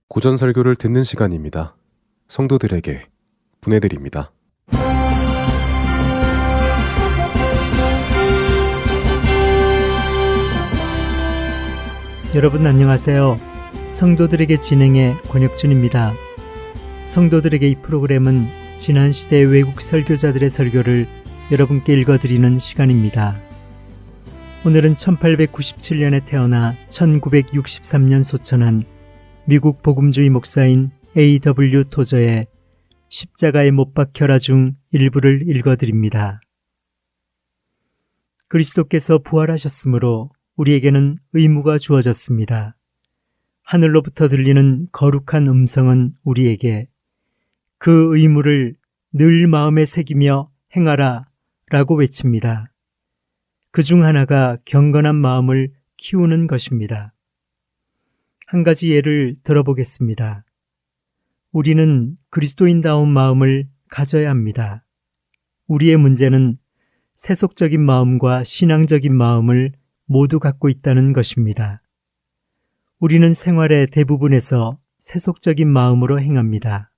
고전 설교를 듣는 시간입니다. 성도들에게 보내드립니다. 여러분 안녕하세요. 성도들에게 진행의 권혁준입니다. 성도들에게 이 프로그램은 지난 시대의 외국 설교자들의 설교를 여러분께 읽어드리는 시간입니다. 오늘은 1897년에 태어나 1963년 소천한 미국 복음주의 목사인 A.W. 토저의 십자가에 못 박혀라 중 일부를 읽어드립니다. 그리스도께서 부활하셨으므로 우리에게는 의무가 주어졌습니다. 하늘로부터 들리는 거룩한 음성은 우리에게 그 의무를 늘 마음에 새기며 행하라 라고 외칩니다. 그 중 하나가 경건한 마음을 키우는 것입니다. 한 가지 예를 들어보겠습니다. 우리는 그리스도인다운 마음을 가져야 합니다. 우리의 문제는 세속적인 마음과 신앙적인 마음을 모두 갖고 있다는 것입니다. 우리는 생활의 대부분에서 세속적인 마음으로 행합니다.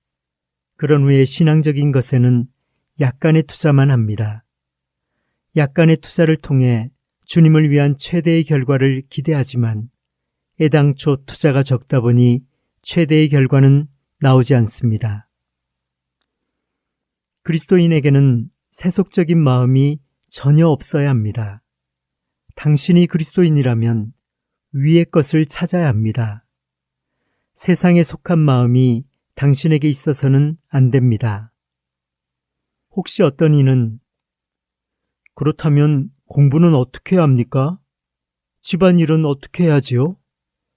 그런 후에 신앙적인 것에는 약간의 투자만 합니다. 약간의 투자를 통해 주님을 위한 최대의 결과를 기대하지만 애당초 투자가 적다 보니 최대의 결과는 나오지 않습니다. 그리스도인에게는 세속적인 마음이 전혀 없어야 합니다. 당신이 그리스도인이라면 위의 것을 찾아야 합니다. 세상에 속한 마음이 당신에게 있어서는 안 됩니다. 혹시 어떤 이는 그렇다면 공부는 어떻게 해야 합니까? 집안일은 어떻게 해야지요?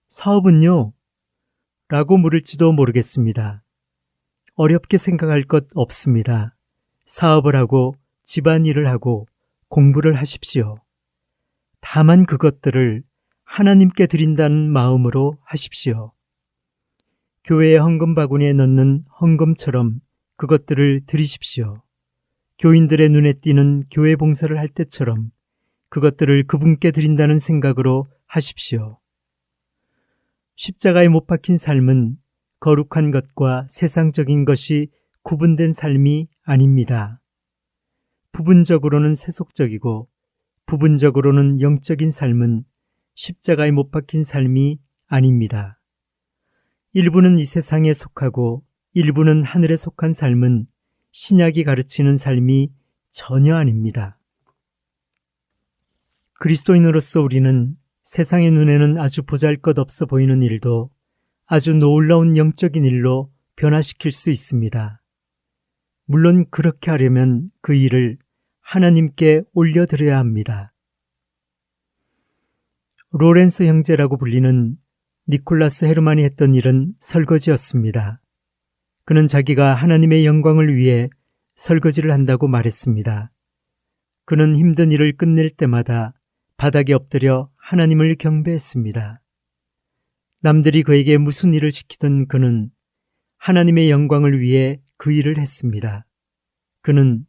사업은요? 라고 물을지도 모르겠습니다. 어렵게 생각할 것 없습니다. 사업을 하고 집안일을 하고 공부를 하십시오. 다만 그것들을 하나님께 드린다는 마음으로 하십시오. 교회의 헌금 바구니에 넣는 헌금처럼 그것들을 드리십시오. 교인들의 눈에 띄는 교회 봉사를 할 때처럼 그것들을 그분께 드린다는 생각으로 하십시오. 십자가에 못 박힌 삶은 거룩한 것과 세상적인 것이 구분된 삶이 아닙니다. 부분적으로는 세속적이고 부분적으로는 영적인 삶은 십자가에 못 박힌 삶이 아닙니다. 일부는 이 세상에 속하고 일부는 하늘에 속한 삶은 신약이 가르치는 삶이 전혀 아닙니다. 그리스도인으로서 우리는 세상의 눈에는 아주 보잘것없어 보이는 일도 아주 놀라운 영적인 일로 변화시킬 수 있습니다. 물론 그렇게 하려면 그 일을 하나님께 올려드려야 합니다. 로렌스 형제라고 불리는 니콜라스 헤르만이 했던 일은 설거지였습니다. 그는 자기가 하나님의 영광을 위해 설거지를 한다고 말했습니다. 그는 힘든 일을 끝낼 때마다 바닥에 엎드려 하나님을 경배했습니다. 남들이 그에게 무슨 일을 시키든 그는 하나님의 영광을 위해 그 일을 했습니다. 그는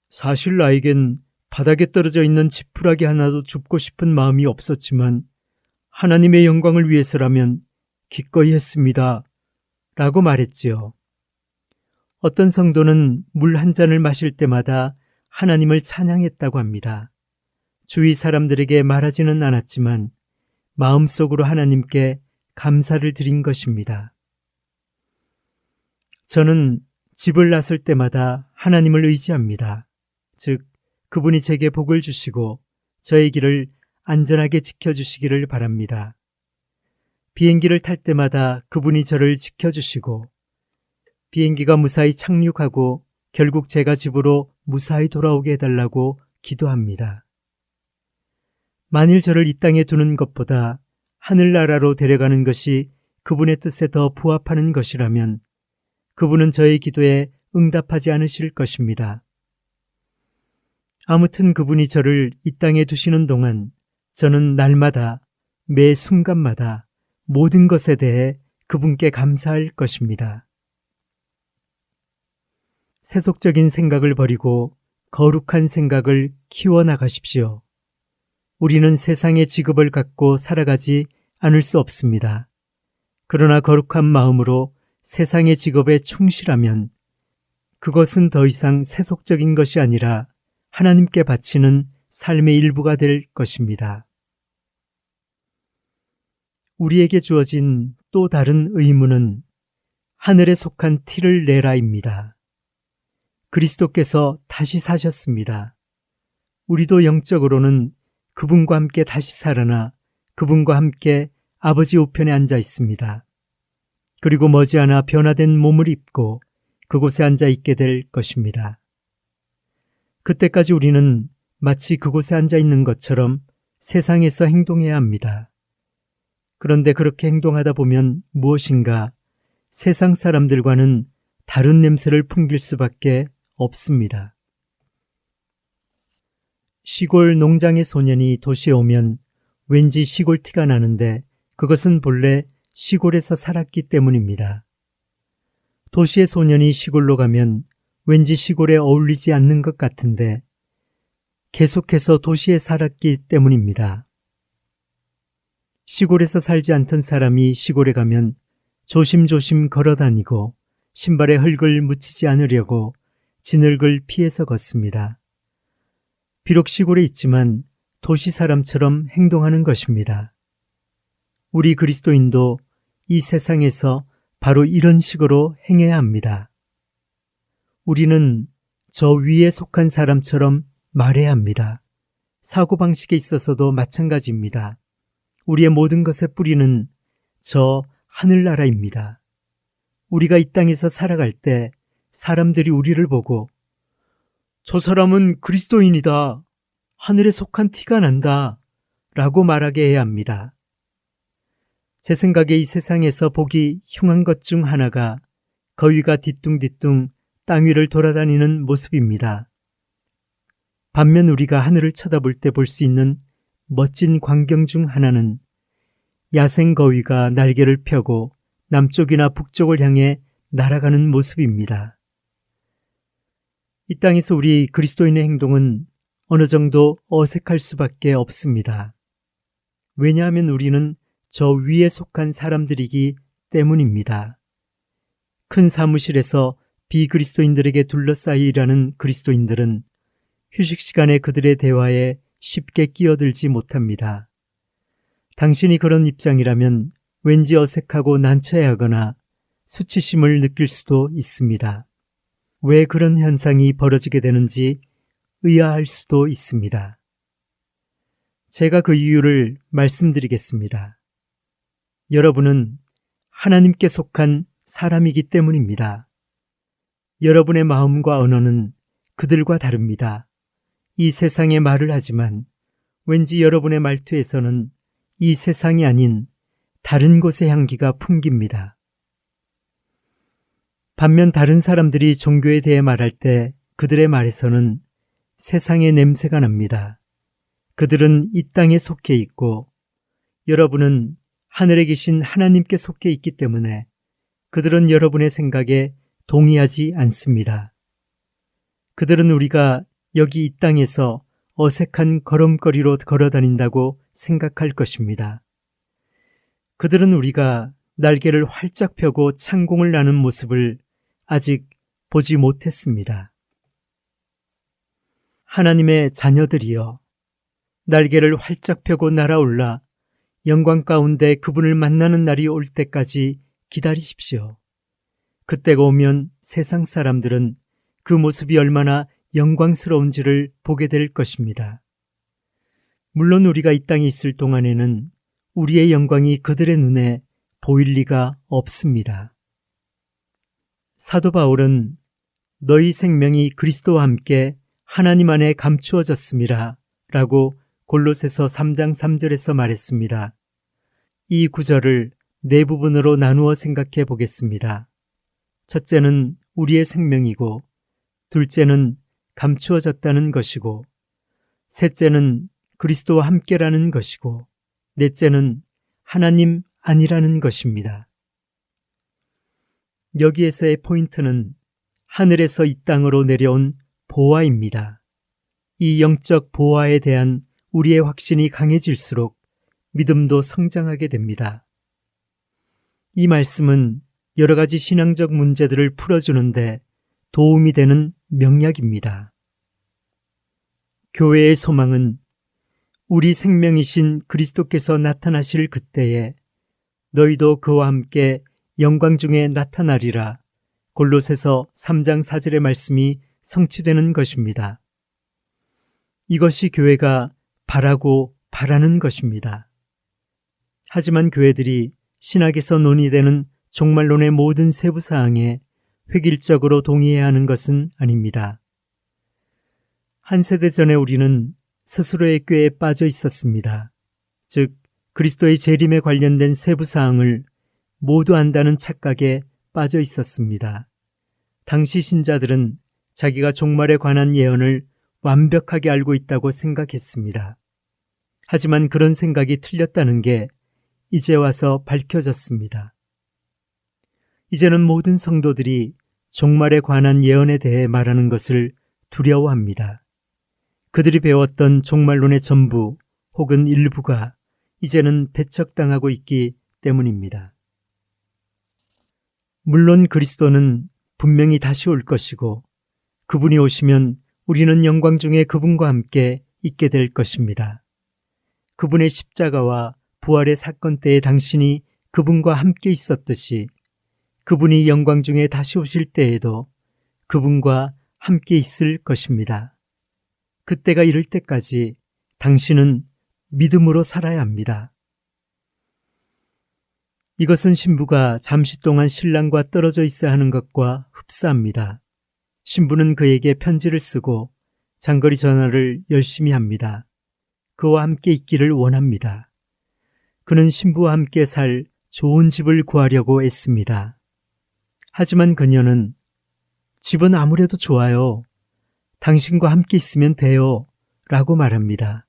사실 나에겐 바닥에 떨어져 있는 지푸라기 하나도 줍고 싶은 마음이 없었지만 하나님의 영광을 위해서라면 기꺼이 했습니다. 라고 말했지요. 어떤 성도는 물 한 잔을 마실 때마다 하나님을 찬양했다고 합니다. 주위 사람들에게 말하지는 않았지만 마음속으로 하나님께 감사를 드린 것입니다. 저는 집을 나설 때마다 하나님을 의지합니다. 즉, 그분이 제게 복을 주시고 저의 길을 안전하게 지켜주시기를 바랍니다. 비행기를 탈 때마다 그분이 저를 지켜주시고 비행기가 무사히 착륙하고 결국 제가 집으로 무사히 돌아오게 해달라고 기도합니다. 만일 저를 이 땅에 두는 것보다 하늘나라로 데려가는 것이 그분의 뜻에 더 부합하는 것이라면 그분은 저의 기도에 응답하지 않으실 것입니다. 아무튼 그분이 저를 이 땅에 두시는 동안 저는 날마다 매 순간마다 모든 것에 대해 그분께 감사할 것입니다. 세속적인 생각을 버리고 거룩한 생각을 키워나가십시오. 우리는 세상의 직업을 갖고 살아가지 않을 수 없습니다. 그러나 거룩한 마음으로 세상의 직업에 충실하면 그것은 더 이상 세속적인 것이 아니라 하나님께 바치는 삶의 일부가 될 것입니다. 우리에게 주어진 또 다른 의무는 하늘에 속한 티를 내라입니다. 그리스도께서 다시 사셨습니다. 우리도 영적으로는 그분과 함께 다시 살아나 그분과 함께 아버지 우편에 앉아 있습니다. 그리고 머지않아 변화된 몸을 입고 그곳에 앉아 있게 될 것입니다. 그때까지 우리는 마치 그곳에 앉아 있는 것처럼 세상에서 행동해야 합니다. 그런데 그렇게 행동하다 보면 무엇인가 세상 사람들과는 다른 냄새를 풍길 수밖에 없습니다. 시골 농장의 소년이 도시에 오면 왠지 시골 티가 나는데 그것은 본래 시골에서 살았기 때문입니다. 도시의 소년이 시골로 가면 왠지 시골에 어울리지 않는 것 같은데 계속해서 도시에 살았기 때문입니다. 시골에서 살지 않던 사람이 시골에 가면 조심조심 걸어다니고 신발에 흙을 묻히지 않으려고 진흙을 피해서 걷습니다. 비록 시골에 있지만 도시 사람처럼 행동하는 것입니다. 우리 그리스도인도 이 세상에서 바로 이런 식으로 행해야 합니다. 우리는 저 위에 속한 사람처럼 말해야 합니다. 사고방식에 있어서도 마찬가지입니다. 우리의 모든 것의 뿌리는 저 하늘나라입니다. 우리가 이 땅에서 살아갈 때 사람들이 우리를 보고 저 사람은 그리스도인이다. 하늘에 속한 티가 난다. 라고 말하게 해야 합니다. 제 생각에 이 세상에서 보기 흉한 것 중 하나가 거위가 뒤뚱뒤뚱 땅 위를 돌아다니는 모습입니다. 반면 우리가 하늘을 쳐다볼 때 볼 수 있는 멋진 광경 중 하나는 야생 거위가 날개를 펴고 남쪽이나 북쪽을 향해 날아가는 모습입니다. 이 땅에서 우리 그리스도인의 행동은 어느 정도 어색할 수밖에 없습니다. 왜냐하면 우리는 저 위에 속한 사람들이기 때문입니다. 큰 사무실에서 비그리스도인들에게 둘러싸여 일하는 그리스도인들은 휴식 시간에 그들의 대화에 쉽게 끼어들지 못합니다. 당신이 그런 입장이라면 왠지 어색하고 난처해하거나 수치심을 느낄 수도 있습니다. 왜 그런 현상이 벌어지게 되는지 의아할 수도 있습니다. 제가 그 이유를 말씀드리겠습니다. 여러분은 하나님께 속한 사람이기 때문입니다. 여러분의 마음과 언어는 그들과 다릅니다. 이 세상의 말을 하지만 왠지 여러분의 말투에서는 이 세상이 아닌 다른 곳의 향기가 풍깁니다. 반면 다른 사람들이 종교에 대해 말할 때 그들의 말에서는 세상의 냄새가 납니다. 그들은 이 땅에 속해 있고 여러분은 하늘에 계신 하나님께 속해 있기 때문에 그들은 여러분의 생각에 동의하지 않습니다. 그들은 우리가 여기 이 땅에서 어색한 걸음걸이로 걸어다닌다고 생각할 것입니다. 그들은 우리가 날개를 활짝 펴고 창공을 나는 모습을 아직 보지 못했습니다. 하나님의 자녀들이여, 날개를 활짝 펴고 날아올라 영광 가운데 그분을 만나는 날이 올 때까지 기다리십시오. 그때가 오면 세상 사람들은 그 모습이 얼마나 영광스러운지를 보게 될 것입니다. 물론 우리가 이 땅에 있을 동안에는 우리의 영광이 그들의 눈에 보일 리가 없습니다. 사도 바울은 너희 생명이 그리스도와 함께 하나님 안에 감추어졌음이라 라고 골로새서 3장 3절에서 말했습니다. 이 구절을 네 부분으로 나누어 생각해 보겠습니다. 첫째는 우리의 생명이고, 둘째는 감추어졌다는 것이고, 셋째는 그리스도와 함께라는 것이고, 넷째는 하나님 아니라는 것입니다. 여기에서의 포인트는 하늘에서 이 땅으로 내려온 보화입니다. 이 영적 보화에 대한 우리의 확신이 강해질수록 믿음도 성장하게 됩니다. 이 말씀은 여러 가지 신앙적 문제들을 풀어주는데 도움이 되는 명약입니다. 교회의 소망은 우리 생명이신 그리스도께서 나타나실 그때에 너희도 그와 함께 영광 중에 나타나리라. 골로새서 3장 4절의 말씀이 성취되는 것입니다. 이것이 교회가 바라고 바라는 것입니다. 하지만 교회들이 신학에서 논의되는 종말론의 모든 세부 사항에 획일적으로 동의해야 하는 것은 아닙니다. 한 세대 전에 우리는 스스로의 꾀에 빠져 있었습니다. 즉, 그리스도의 재림에 관련된 세부 사항을 모두 안다는 착각에 빠져 있었습니다. 당시 신자들은 자기가 종말에 관한 예언을 완벽하게 알고 있다고 생각했습니다. 하지만 그런 생각이 틀렸다는 게 이제 와서 밝혀졌습니다. 이제는 모든 성도들이 종말에 관한 예언에 대해 말하는 것을 두려워합니다. 그들이 배웠던 종말론의 전부 혹은 일부가 이제는 배척당하고 있기 때문입니다. 물론 그리스도는 분명히 다시 올 것이고 그분이 오시면 우리는 영광 중에 그분과 함께 있게 될 것입니다. 그분의 십자가와 부활의 사건 때에 당신이 그분과 함께 있었듯이 그분이 영광 중에 다시 오실 때에도 그분과 함께 있을 것입니다. 그때가 이를 때까지 당신은 믿음으로 살아야 합니다. 이것은 신부가 잠시 동안 신랑과 떨어져 있어야 하는 것과 흡사합니다. 신부는 그에게 편지를 쓰고 장거리 전화를 열심히 합니다. 그와 함께 있기를 원합니다. 그는 신부와 함께 살 좋은 집을 구하려고 애씁니다. 하지만 그녀는 집은 아무래도 좋아요. 당신과 함께 있으면 돼요. 라고 말합니다.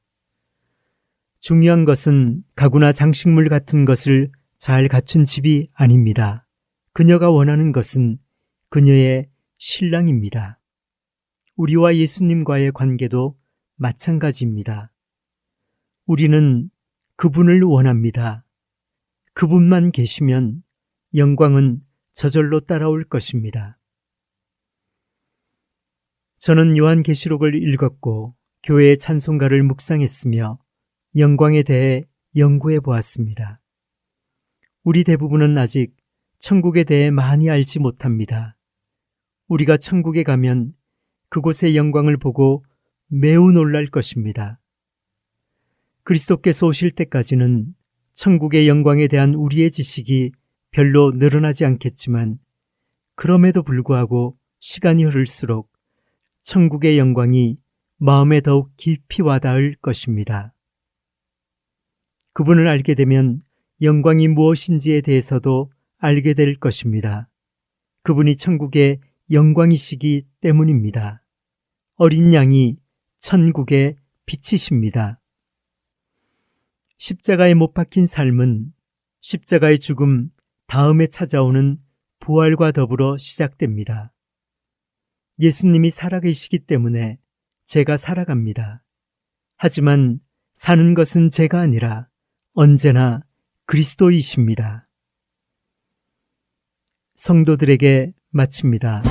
중요한 것은 가구나 장식물 같은 것을 잘 갖춘 집이 아닙니다. 그녀가 원하는 것은 그녀의 신랑입니다. 우리와 예수님과의 관계도 마찬가지입니다. 우리는 그분을 원합니다. 그분만 계시면 영광은 저절로 따라올 것입니다. 저는 요한계시록을 읽었고 교회의 찬송가를 묵상했으며 영광에 대해 연구해 보았습니다. 우리 대부분은 아직 천국에 대해 많이 알지 못합니다. 우리가 천국에 가면 그곳의 영광을 보고 매우 놀랄 것입니다. 그리스도께서 오실 때까지는 천국의 영광에 대한 우리의 지식이 별로 늘어나지 않겠지만 그럼에도 불구하고 시간이 흐를수록 천국의 영광이 마음에 더욱 깊이 와닿을 것입니다. 그분을 알게 되면 영광이 무엇인지에 대해서도 알게 될 것입니다. 그분이 천국의 영광이시기 때문입니다. 어린 양이 천국의 빛이십니다. 십자가에 못 박힌 삶은 십자가의 죽음 다음에 찾아오는 부활과 더불어 시작됩니다. 예수님이 살아계시기 때문에 제가 살아갑니다. 하지만 사는 것은 제가 아니라 언제나 그리스도이십니다. 성도들에게 마칩니다.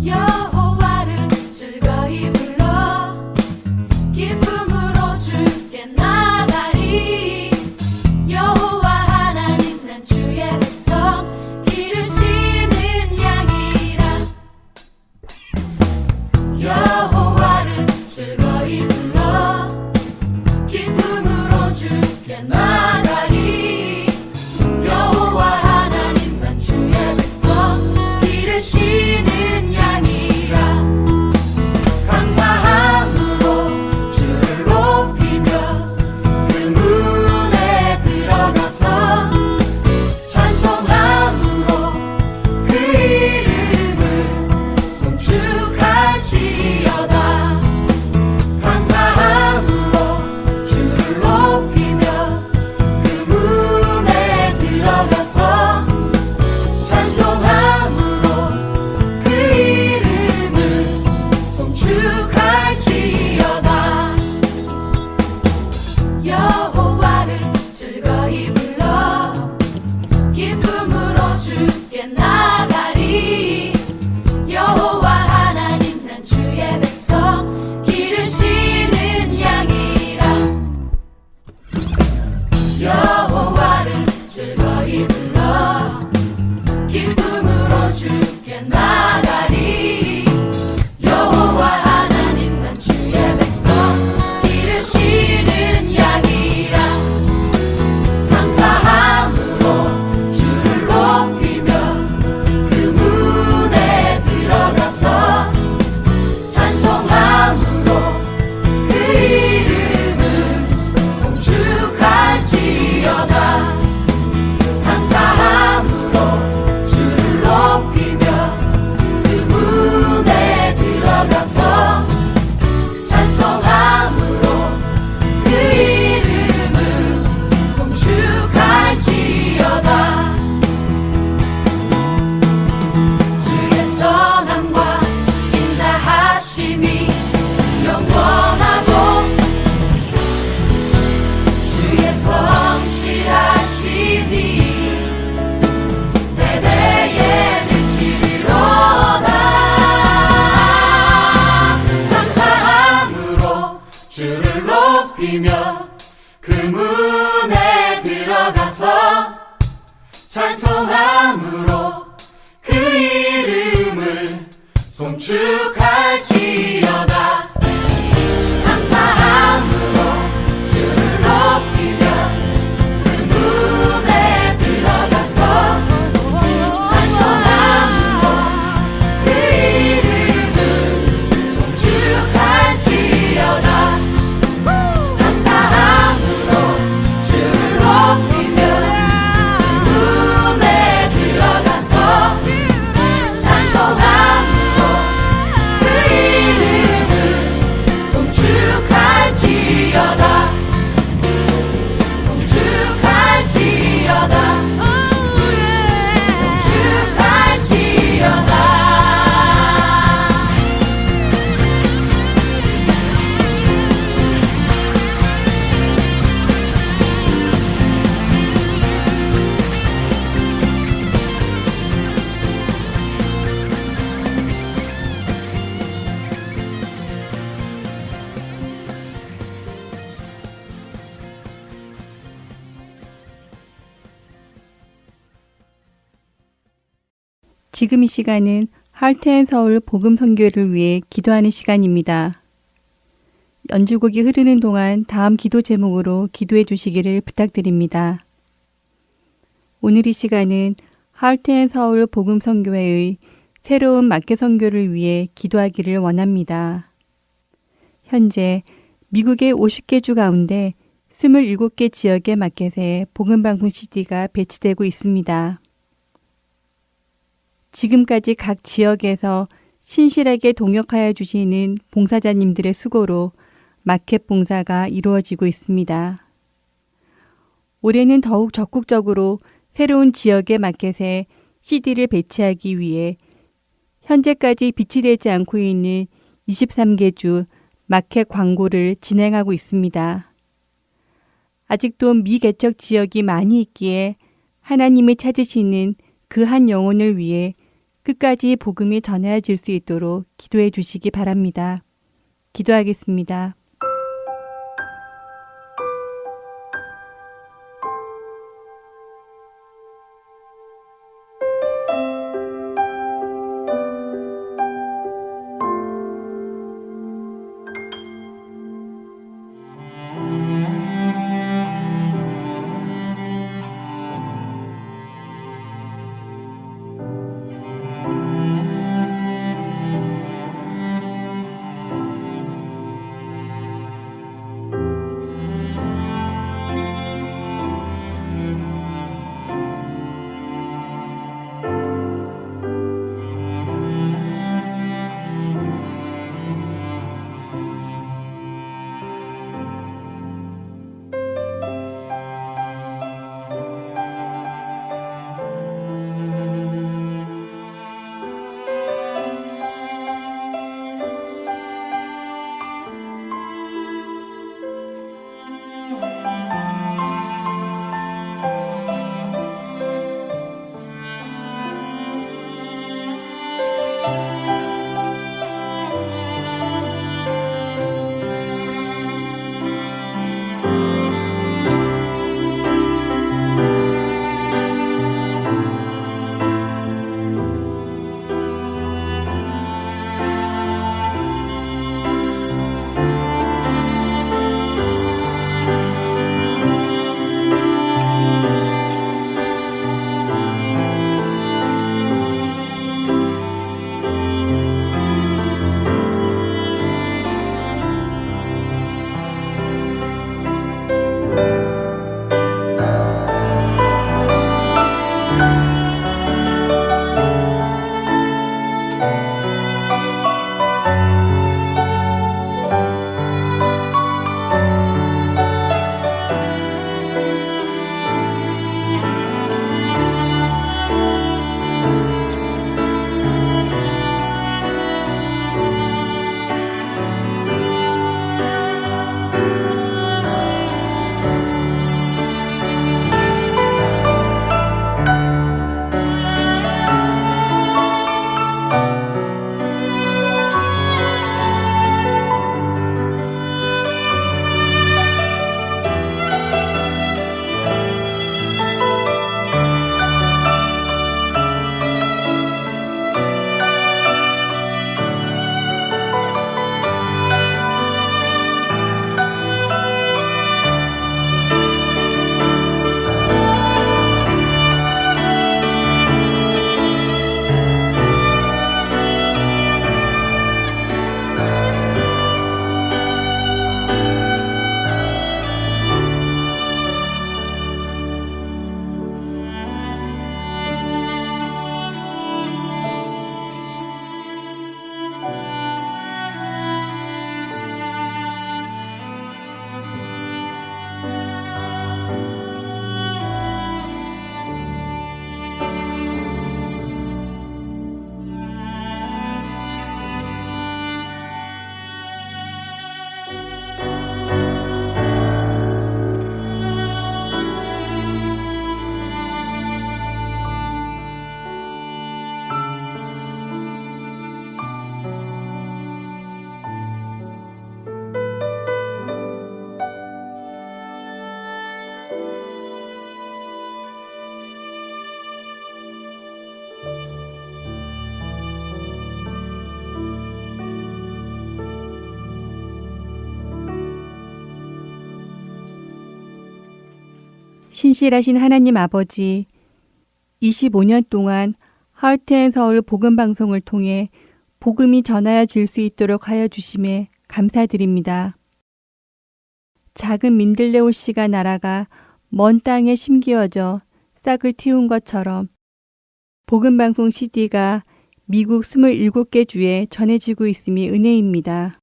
여호와 찬송함으로 그 이름을 송축할지어다. 감사함으로 주를 높이며 그 문에 들어가서 찬송함으로 그 이름을 송축할지어다. 감사함으로 주를 높이며 그 문에 들어가서 찬송함으로 그 이름을 송축할지어다. 송축할지어다. 송축할지어다. 지금 이 시간은 할트앤서울 복음 선교를 위해 기도하는 시간입니다. 연주곡이 흐르는 동안 다음 기도 제목으로 기도해 주시기를 부탁드립니다. 오늘 이 시간은 할트앤서울 복음 선교회의 새로운 마켓 선교를 위해 기도하기를 원합니다. 현재 미국의 50개 주 가운데 27개 지역의 마켓에 복음방송 CD가 배치되고 있습니다. 지금까지 각 지역에서 신실하게 동역하여 주시는 봉사자님들의 수고로 마켓 봉사가 이루어지고 있습니다. 올해는 더욱 적극적으로 새로운 지역의 마켓에 CD를 배치하기 위해 현재까지 비치되지 않고 있는 23개 주 마켓 광고를 진행하고 있습니다. 아직도 미개척 지역이 많이 있기에 하나님을 찾으시는 그 한 영혼을 위해 끝까지 복음이 전해질 수 있도록 기도해 주시기 바랍니다. 기도하겠습니다. 신실하신 하나님 아버지, 25년 동안 하트앤서울 복음방송을 통해 복음이 전하여질 수 있도록 하여 주심에 감사드립니다. 작은 민들레올 씨가 날아가 먼 땅에 심기어져 싹을 틔운 것처럼 복음방송 CD가 미국 27개 주에 전해지고 있음이 은혜입니다.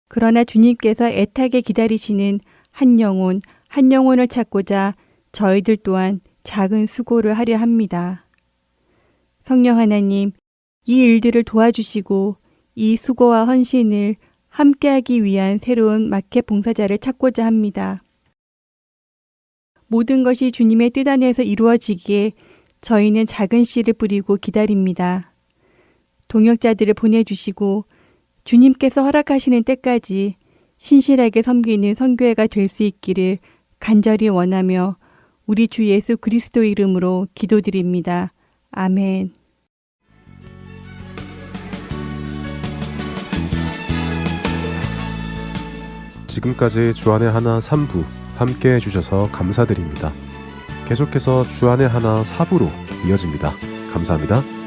그러나 주님께서 애타게 기다리시는 한 영혼을 찾고자 저희들 또한 작은 수고를 하려 합니다. 성령 하나님, 이 일들을 도와주시고 이 수고와 헌신을 함께하기 위한 새로운 마켓 봉사자를 찾고자 합니다. 모든 것이 주님의 뜻 안에서 이루어지기에 저희는 작은 씨를 뿌리고 기다립니다. 동역자들을 보내주시고 주님께서 허락하시는 때까지 신실하게 섬기는 선교회가 될 수 있기를 간절히 원하며 우리 주 예수 그리스도 이름으로 기도드립니다. 아멘. 지금까지 주안의 하나 3부 함께 해주셔서 감사드립니다. 계속해서 주안의 하나 4부로 이어집니다. 감사합니다.